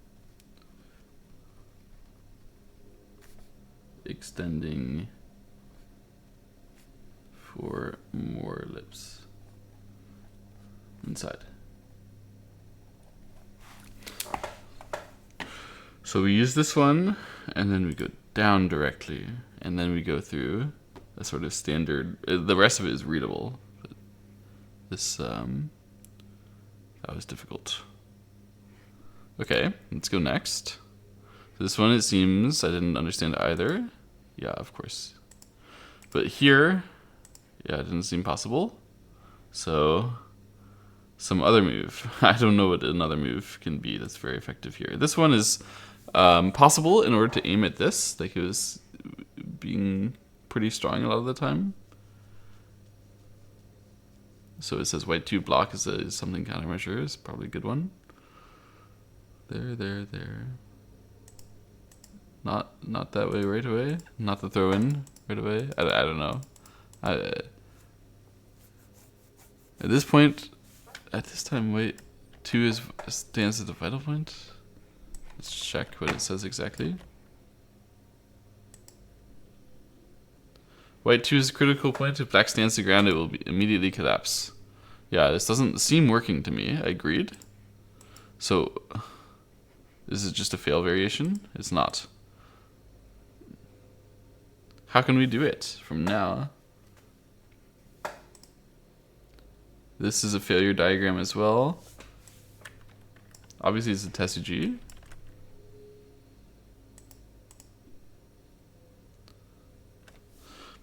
extending for more libs inside. So we use this one, and then we go down directly, and then we go through a sort of standard. The rest of it is readable, but this that was difficult. Okay, let's go next. This one, it seems I didn't understand either. Yeah, of course. But here, yeah, it didn't seem possible. So some other move. I don't know what another move can be that's very effective here. This one is possible in order to aim at this. Like it was being pretty strong a lot of the time. So it says white 2 block is something countermeasure is probably a good one. There. Not that way right away. Not the throw in right away. I don't know. At this point, at this time, white 2 stands at the vital point. Let's check what it says exactly. White 2 is a critical point. If black stands the ground, it will immediately collapse. Yeah, this doesn't seem working to me. I agreed. So, this is just a fail variation? It's not. How can we do it from now? This is a failure diagram as well. Obviously, it's a tsumego.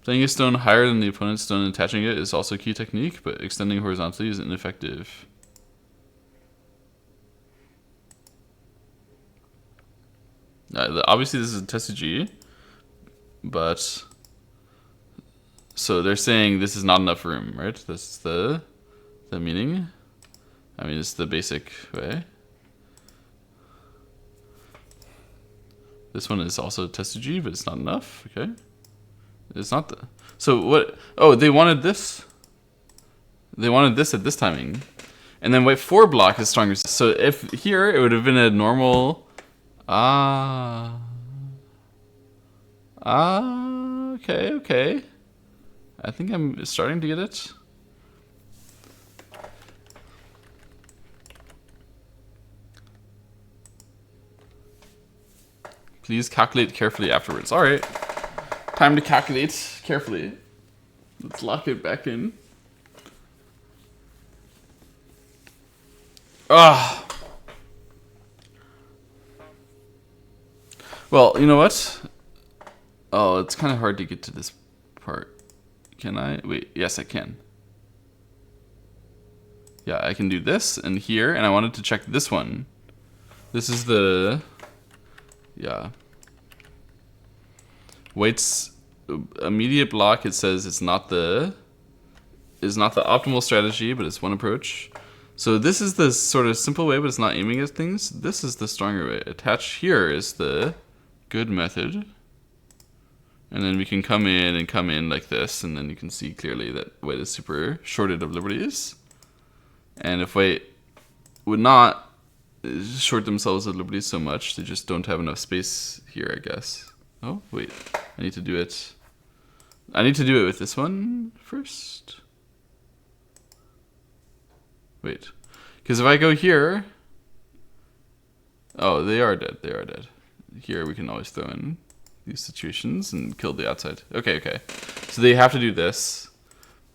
Playing a stone higher than the opponent's stone and attaching it is also a key technique, but extending horizontally is ineffective. Obviously, this is a tsumego, but so they're saying this is not enough room, right? That's the meaning. I mean, it's the basic way. This one is also tsumego, but it's not enough. Okay. It's not the... So what... Oh, they wanted this. They wanted this at this timing. And then white 4 block is stronger. So if here, it would have been a normal... Okay. I think I'm starting to get it. Please calculate carefully afterwards. All right. Time to calculate carefully. Let's lock it back in. Ah. Well, you know what? Oh, it's kind of hard to get to this part. Can I? Wait, yes, I can. Yeah, I can do this and here, and I wanted to check this one. This is the... Yeah. White's immediate block, it says it's not the optimal strategy, but it's one approach. So this is the sort of simple way, but it's not aiming at things. This is the stronger way. Attach here is the good method. And then we can come in like this, and then you can see clearly that white is super shorted of liberties. And if white would not short themselves of liberties so much, they just don't have enough space here, I guess. Oh, wait. I need to do it. I need to do it with this one first. Wait. Because if I go here... Oh, they are dead. They are dead. Here we can always throw in these situations and kill the outside. Okay. So they have to do this.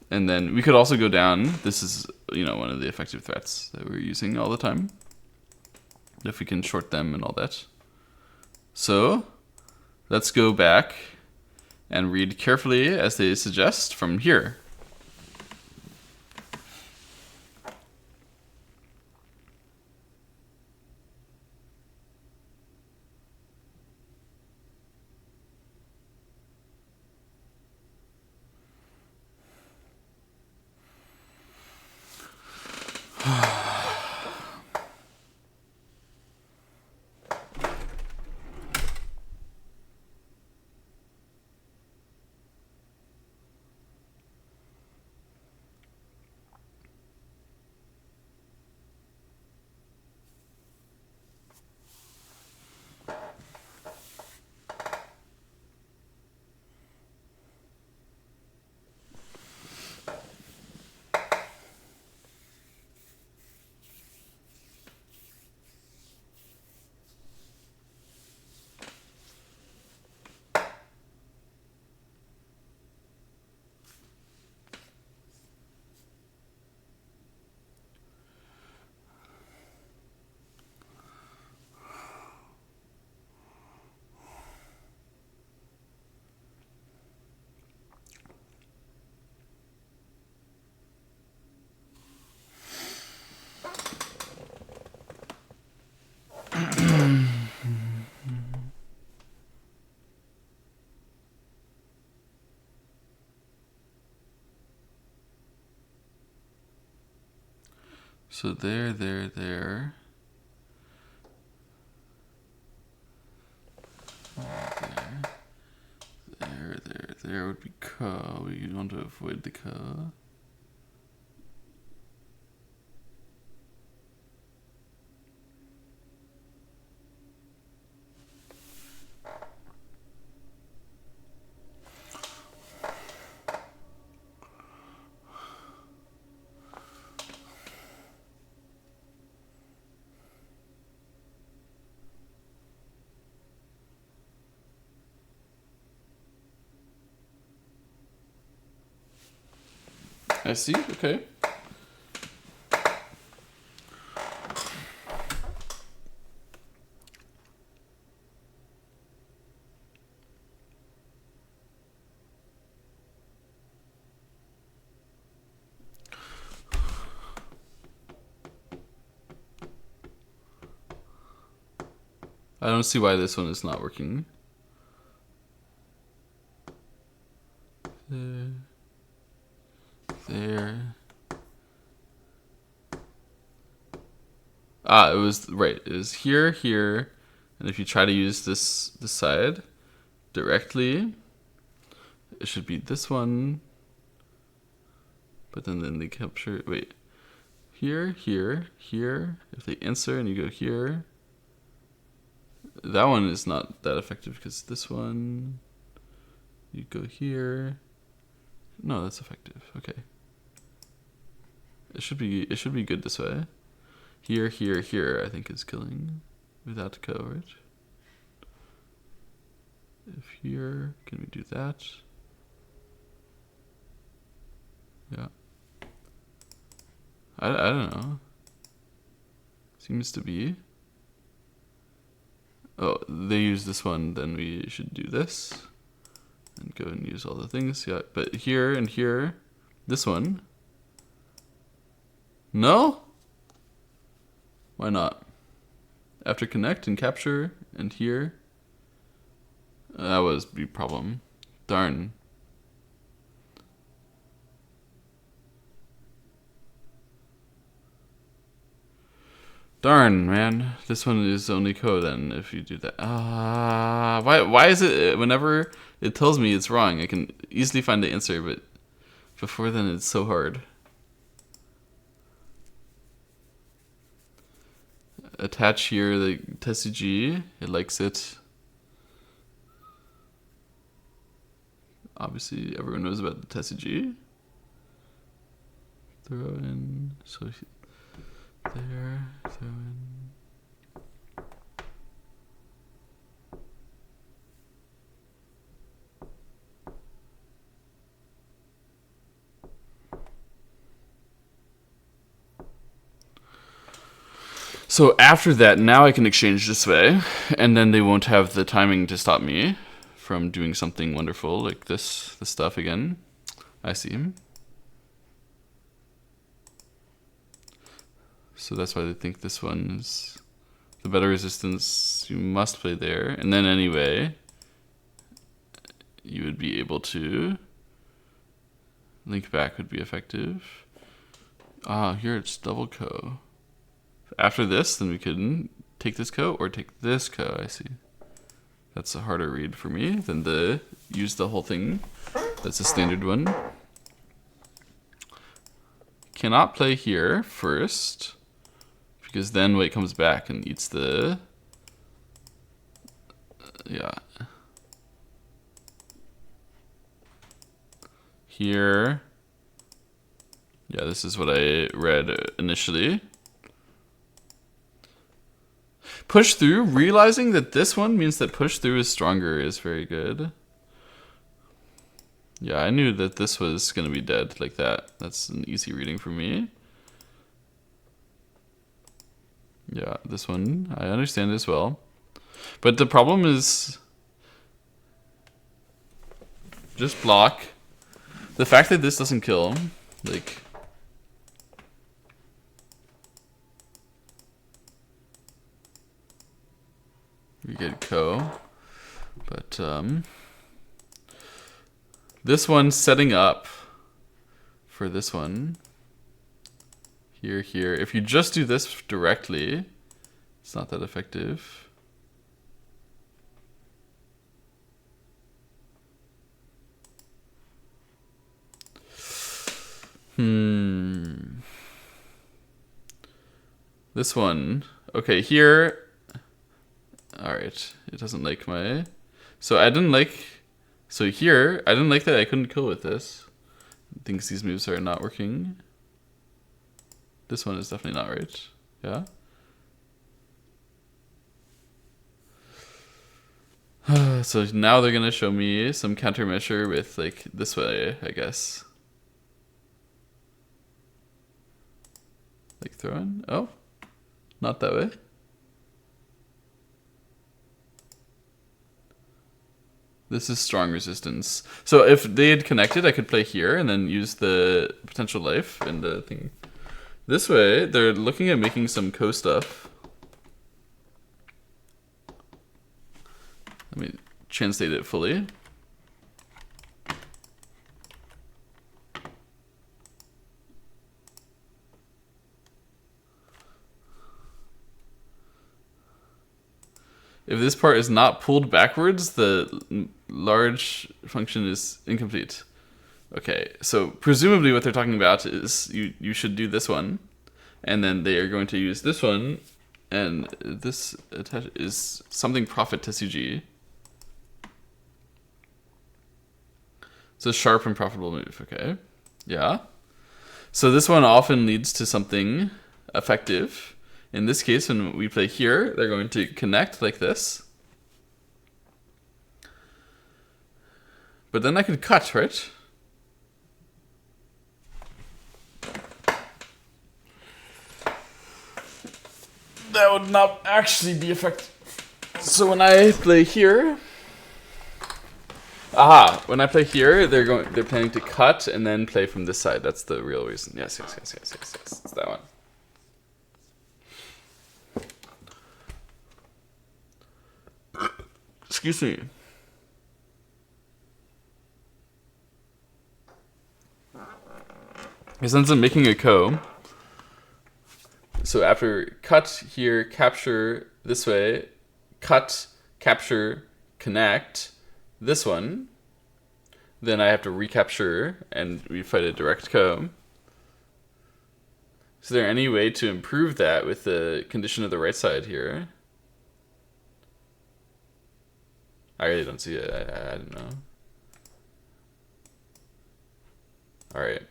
And then we could also go down. This is, one of the effective threats that we're using all the time. If we can short them and all that. So... Let's go back and read carefully as they suggest from here. So there. There would be ko. We want to avoid the ko. I see, okay. I don't see why this one is not working. There. Ah, it was right. It was here, and if you try to use this side directly, it should be this one. But then they capture. Wait, here. If they answer and you go here, that one is not that effective because this one, you go here. No, that's effective. Okay. It should be good this way. Here, I think is killing without coverage. If here, can we do that? Yeah. I don't know. Seems to be. Oh, they use this one, then we should do this. And go and use all the things. Yeah, but here and here, this one. No? Why not? After connect and capture and here. That was the problem. Darn. Darn, man. This one is only code then if you do that. Why is it whenever it tells me it's wrong, I can easily find the answer, but before then it's so hard. Attach here the tsumego. It likes it. Obviously, everyone knows about the tsumego. Throw in. So there. Throw in. So after that, now I can exchange this way, and then they won't have the timing to stop me from doing something wonderful like this stuff again. I see. So that's why they think this one is the better resistance. You must play there, and then anyway, you would be able to link back would be effective. Here it's double ko. After this, then we could take this ko or take this ko. I see. That's a harder read for me than the use the whole thing. That's a standard one. Cannot play here first, because then white comes back and eats the... yeah. Here. Yeah, this is what I read initially. Push through, realizing that this one means that push through is stronger is very good. Yeah, I knew that this was going to be dead like that. That's an easy reading for me. Yeah, this one, I understand as well. But the problem is just block. The fact that this doesn't kill, like... we get ko, but this one's setting up for this one here, here. If you just do this directly, it's not that effective. This one. Okay, here. Alright, it doesn't like my... So I didn't like... So here, I didn't like that I couldn't kill with this. It thinks these moves are not working. This one is definitely not right. Yeah? So now they're gonna show me some countermeasure with, like, this way, I guess. Like throwing? Oh, not that way. This is strong resistance. So if they had connected, I could play here and then use the potential life and the thing. This way, they're looking at making some Ko stuff. Let me translate it fully. If this part is not pulled backwards, the large function is incomplete. Okay, so presumably what they're talking about is you should do this one, and then they are going to use this one, and this is something profit Tetsuji. It's a sharp and profitable move, okay. Yeah. So this one often leads to something effective. In this case, when we play here, they're going to connect like this. But then I could cut, right? That would not actually be effective. So when I play here... Aha! When I play here, they're planning to cut and then play from this side. That's the real reason. Yes. It's that one. Excuse me. Since I'm making a Ko, so after cut here, capture this way, cut, capture, connect, this one, then I have to recapture and we fight a direct Ko. Is there any way to improve that with the condition of the right side here? I really don't see it. I don't know. Alright.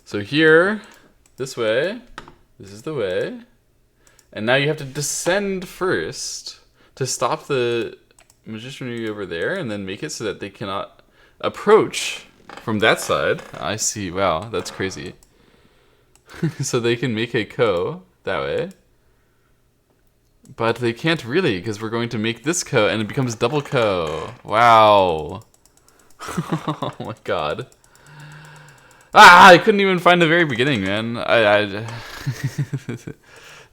So here, this way, this is the way. And now you have to descend first to stop the magicianry over there and then make it so that they cannot approach from that side. I see. Wow, that's crazy. So they can make a Ko that way. But they can't really, because we're going to make this Ko, and it becomes double Ko. Wow. Oh my god. Ah, I couldn't even find the very beginning, man.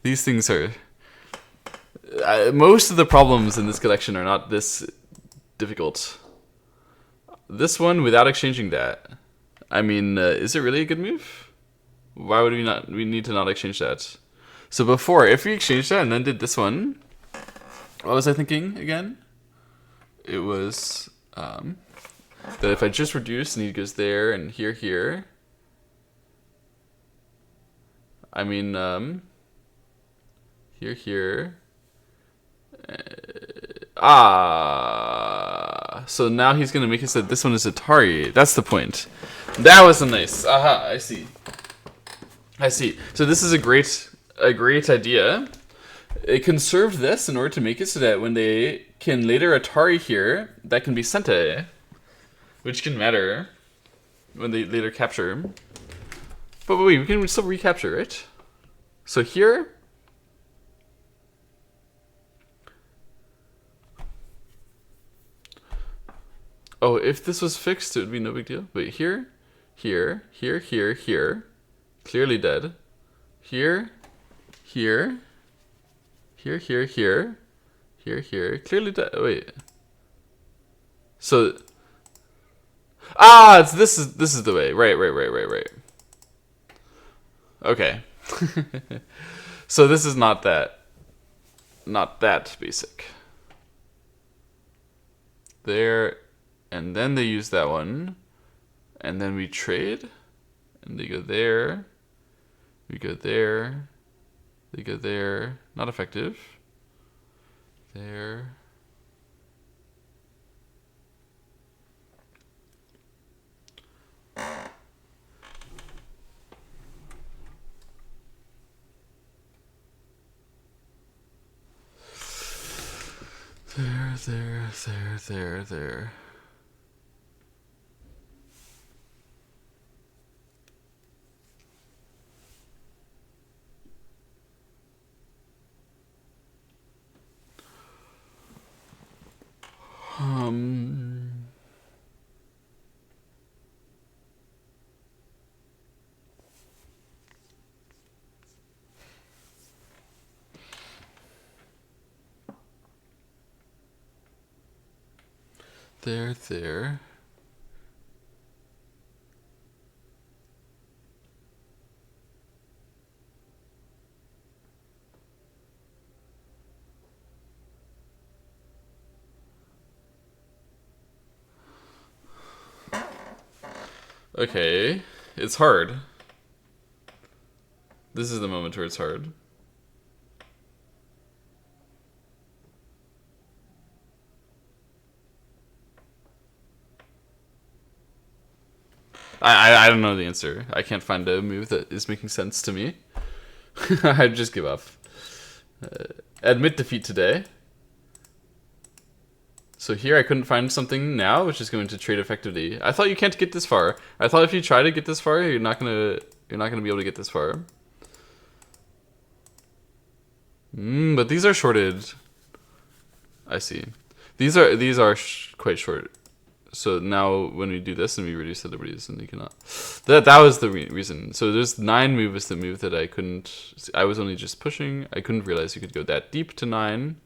These things are... most of the problems in this collection are not this difficult. This one, without exchanging that. I mean, is it really a good move? Why would we need to not exchange that? So before, if we exchanged that and then did this one, what was I thinking again? It was that if I just reduce and he goes there and here, I mean, here, so now he's gonna make it so that this one is Atari. That's the point. That was a nice. Aha, I see. So this is a great idea. It conserved this in order to make it so that when they can later Atari here, that can be Sente, which can matter when they later capture. But wait, we can still recapture, right? So here, oh, if this was fixed, it would be no big deal. Wait, here, clearly dead. Here, clearly dead. Wait. So, it's this is the way. Right. Okay. So this is not that basic. There, and then they use that one, and then we trade, and they go there, we go there, they go there, not effective. There. There. Um, there. Okay, it's hard. This is the moment where it's hard. I don't know the answer. I can't find a move that is making sense to me. I'd just give up. Admit defeat today. So here I couldn't find something now, which is going to trade effectively. I thought you can't get this far. I thought if you try to get this far, you're not gonna be able to get this far. But these are shorted. I see. These are quite short. So now when we do this and we reduce the liberties, and you cannot. That was the reason. So there's 9 move is the move that I couldn't. I was only just pushing. I couldn't realize you could go that deep to 9.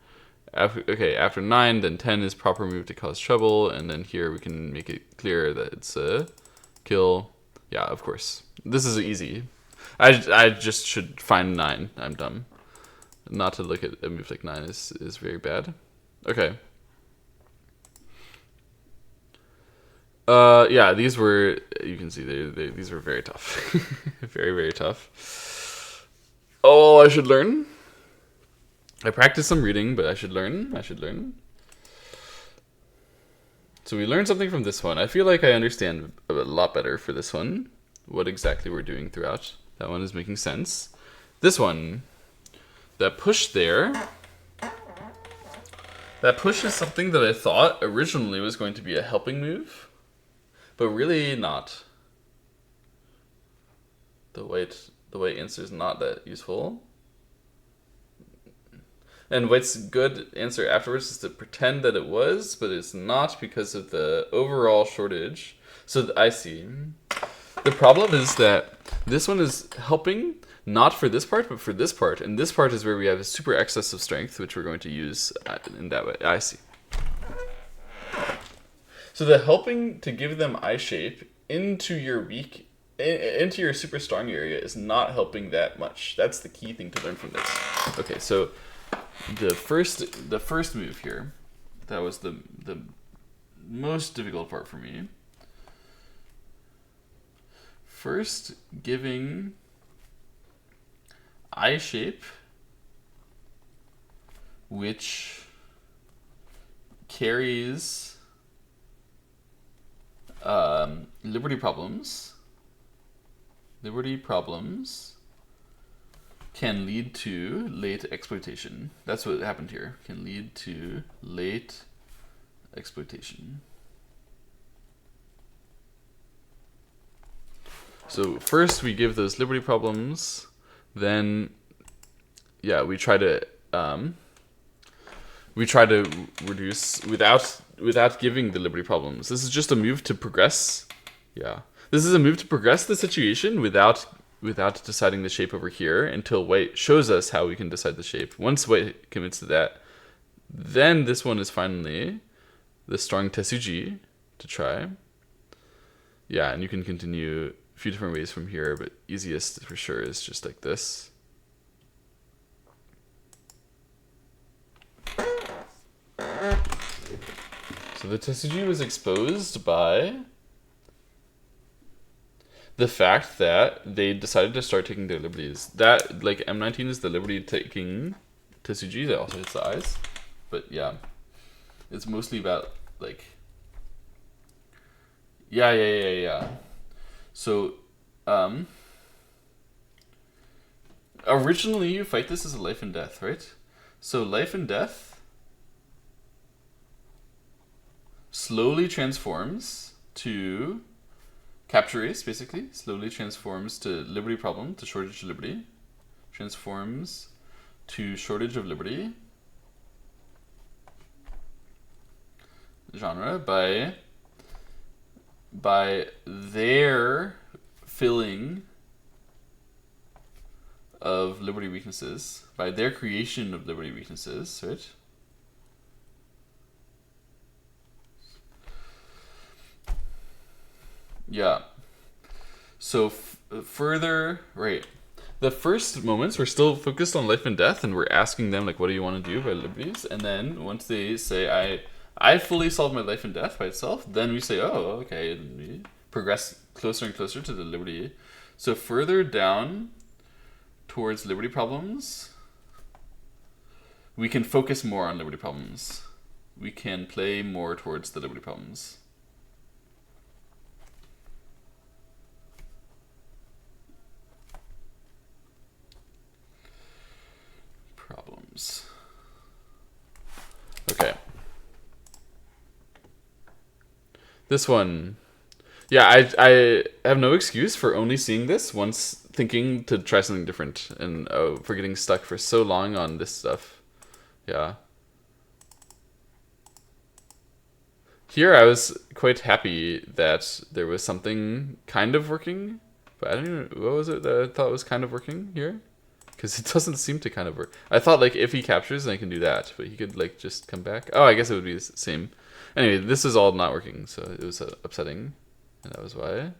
After 9, then 10 is proper move to cause trouble, and then here we can make it clear that it's a kill. Yeah, of course. This is easy. I just should find 9. I'm dumb. Not to look at a move like 9 is very bad. Okay. Yeah, these were, you can see these were very tough. Very, very tough. Oh, I should learn. I practiced some reading, but I should learn. So we learned something from this one. I feel like I understand a lot better for this one, what exactly we're doing throughout. That one is making sense. This one, that push there, that push is something that I thought originally was going to be a helping move, but really not. The white answer is not that useful. And white's good answer afterwards is to pretend that it was, but it's not because of the overall shortage. So I see. The problem is that this one is helping not for this part, but for this part. And this part is where we have a super excess of strength, which we're going to use in that way. I see. So the helping to give them eye shape into your weak, into your super strong area is not helping that much. That's the key thing to learn from this. Okay, so the first move here, that was the most difficult part for me. First, giving eye shape, which carries liberty problems. Liberty problems can lead to late exploitation. That's what happened here. Can lead to late exploitation. So first we give those liberty problems, then yeah, we try to reduce without giving the liberty problems. This is just a move to progress. Yeah. This is a move to progress the situation without deciding the shape over here until white shows us how we can decide the shape. Once white commits to that, then this one is finally the strong Tetsuji to try. Yeah, and you can continue a few different ways from here, but easiest for sure is just like this. So the tsuji was exposed by the fact that they decided to start taking their liberties. That, like, M19 is the liberty taking tsuji that also hits the eyes. But yeah, it's mostly about, like, yeah. So, originally you fight this as a life and death, right? So life and death slowly transforms to capture race, basically. Slowly transforms to liberty problem, to shortage of liberty. Transforms to shortage of liberty. Genre by their filling of liberty weaknesses, by their creation of liberty weaknesses, right? Yeah. So further, right. The first moments we're still focused on life and death, and we're asking them like, what do you want to do by liberties? And then once they say, I fully solved my life and death by itself, then we say, oh, okay, and we progress closer and closer to the liberty. So further down towards liberty problems, we can focus more on liberty problems. We can play more towards the liberty problems. Okay. This one. Yeah, I have no excuse for only seeing this once, thinking to try something different, and for getting stuck for so long on this stuff. Yeah. Here I was quite happy that there was something kind of working, but I don't even, what was it that I thought was kind of working here? Because it doesn't seem to kind of work. I thought like if he captures, then I can do that, but he could like just come back. Oh, I guess it would be the same. Anyway, this is all not working, so it was upsetting, and that was why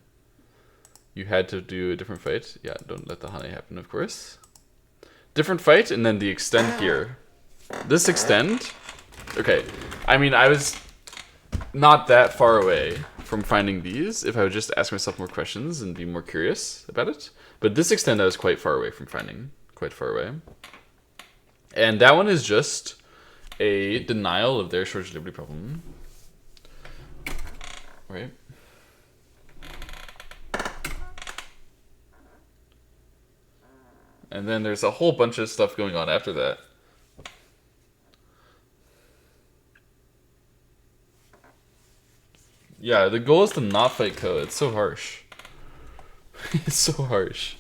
you had to do a different fight. Yeah, don't let the honey happen, of course. Different fight, and then the extend here. This extend, okay. I mean, I was not that far away from finding these if I would just ask myself more questions and be more curious about it. But this extend I was quite far away from finding. Quite far away. And that one is just a denial of their shortage liberty problem. Right? And then there's a whole bunch of stuff going on after that. Yeah, the goal is to not fight Ko. It's so harsh. It's so harsh.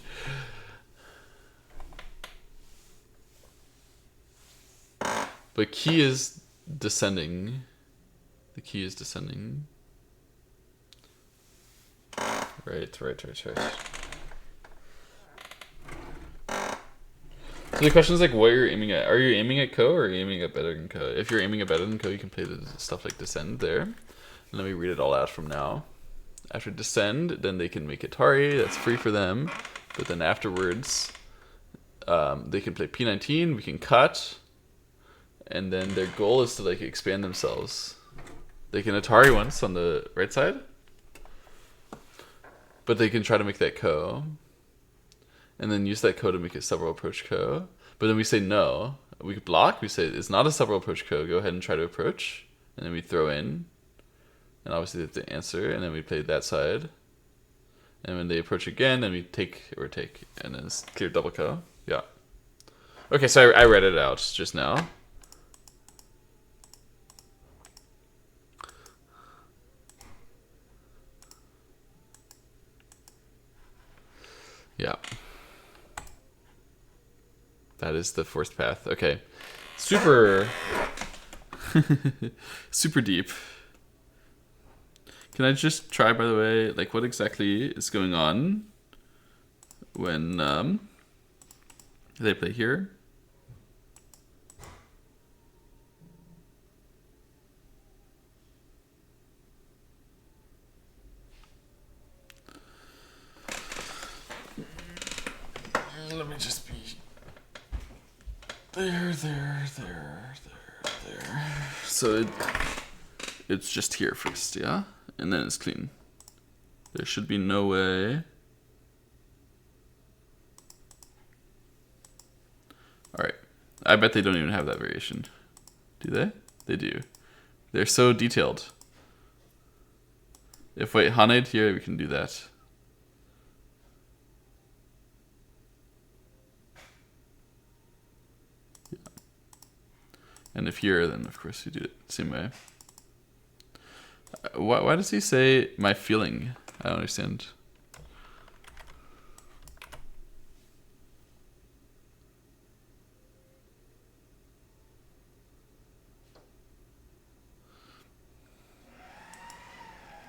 But key is descending. The key is descending. Right. So the question is like what you're aiming at. Are you aiming at Ko or are you aiming at better than Ko? If you're aiming at better than Ko, you can play the stuff like descend there. Let me read it all out from now. After descend, then they can make Atari. That's free for them. But then afterwards, they can play P19. We can cut. And then their goal is to like expand themselves. They can Atari once on the right side. But they can try to make that Ko. And then use that Ko to make a several approach Ko. But then we say no. We block. We say it's not a several approach Ko. Go ahead and try to approach. And then we throw in. And obviously they have to answer. And then we play that side. And when they approach again, then we take or take. And then it's clear double Ko. Yeah. Okay, so I read it out just now. Yeah. That is the fourth path. Okay. Super super deep. Can I just try, by the way, like what exactly is going on when they play here? let me just be there. So it's just here first, yeah? And then it's clean. There should be no way. Alright. I bet they don't even have that variation. Do they? They do. They're so detailed. If wait, Haned here, we can do that. Yeah. And if here, then of course you do it the same way. Why does he say my feeling? I don't understand.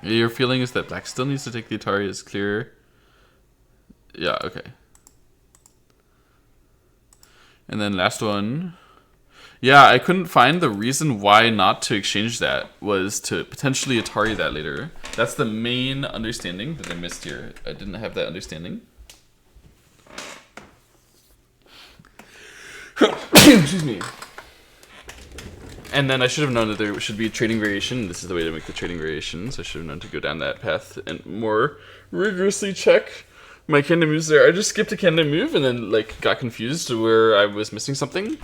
Your feeling is that black still needs to take the Atari as clear. Yeah, okay. And then last one. Yeah, I couldn't find the reason why not to exchange that was to potentially Atari that later. That's the main understanding that I missed here. I didn't have that understanding. Excuse me. And then I should have known that there should be a trading variation. This is the way to make the trading variations. I should have known to go down that path and more rigorously check my Kanda moves there. I just skipped a Kanda move and then like got confused where I was missing something.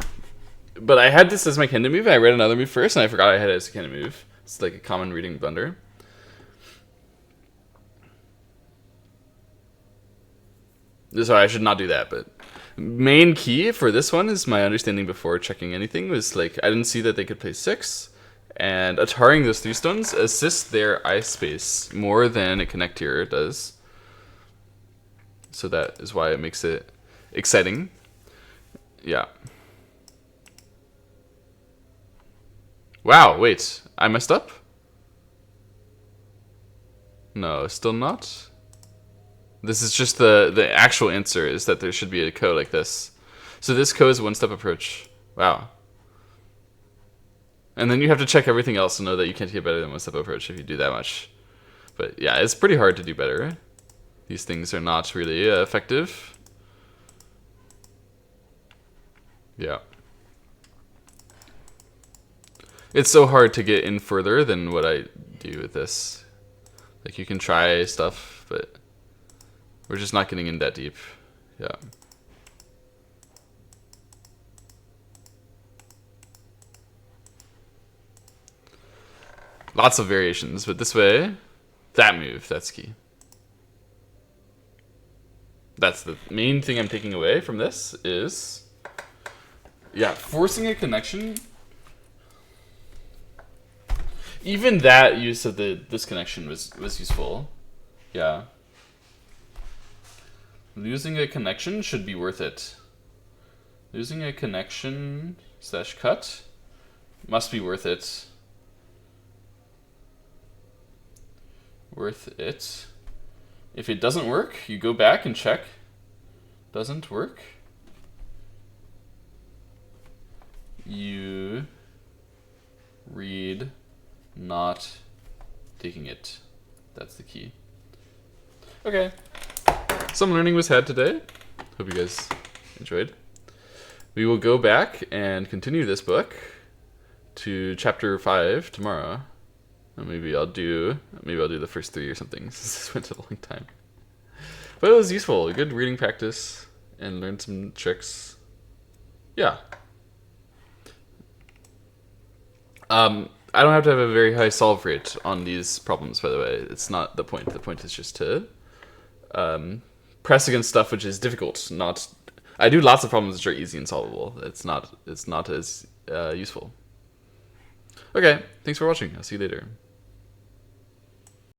But I had this as my Kanda move. I read another move first and I forgot I had it as a Kanda move. It's like a common reading blunder. So I should not do that, but main key for this one is my understanding before checking anything was like I didn't see that they could play 6, and Ataring those 3 stones assists their eye space more than a connect here does. So that is why it makes it exciting. Yeah. Wow, wait, I messed up? No, still not? This is just the actual answer is that there should be a ko like this. So this ko is a one-step approach. Wow. And then you have to check everything else to know that you can't get better than one-step approach if you do that much. But yeah, it's pretty hard to do better. These things are not really effective. Yeah. It's so hard to get in further than what I do with this. Like you can try stuff, but we're just not getting in that deep. Yeah. Lots of variations, but this way, that move, that's key. That's the main thing I'm taking away from this is, yeah, forcing a connection. Even that use of this connection was useful. Yeah. Losing a connection should be worth it. Losing a connection / cut must be worth it. Worth it. If it doesn't work, you go back and check. Doesn't work. You read not taking it. That's the key. Okay. Some learning was had today. Hope you guys enjoyed. We will go back and continue this book to chapter 5 tomorrow. And maybe I'll do the first 3 or something. This went a long time. But it was useful. Good reading practice and learned some tricks. Yeah. I don't have to have a very high solve rate on these problems, by the way. It's not the point. The point is just to press against stuff which is difficult. I do lots of problems which are easy and solvable. It's not as useful. Okay, thanks for watching. I'll see you later.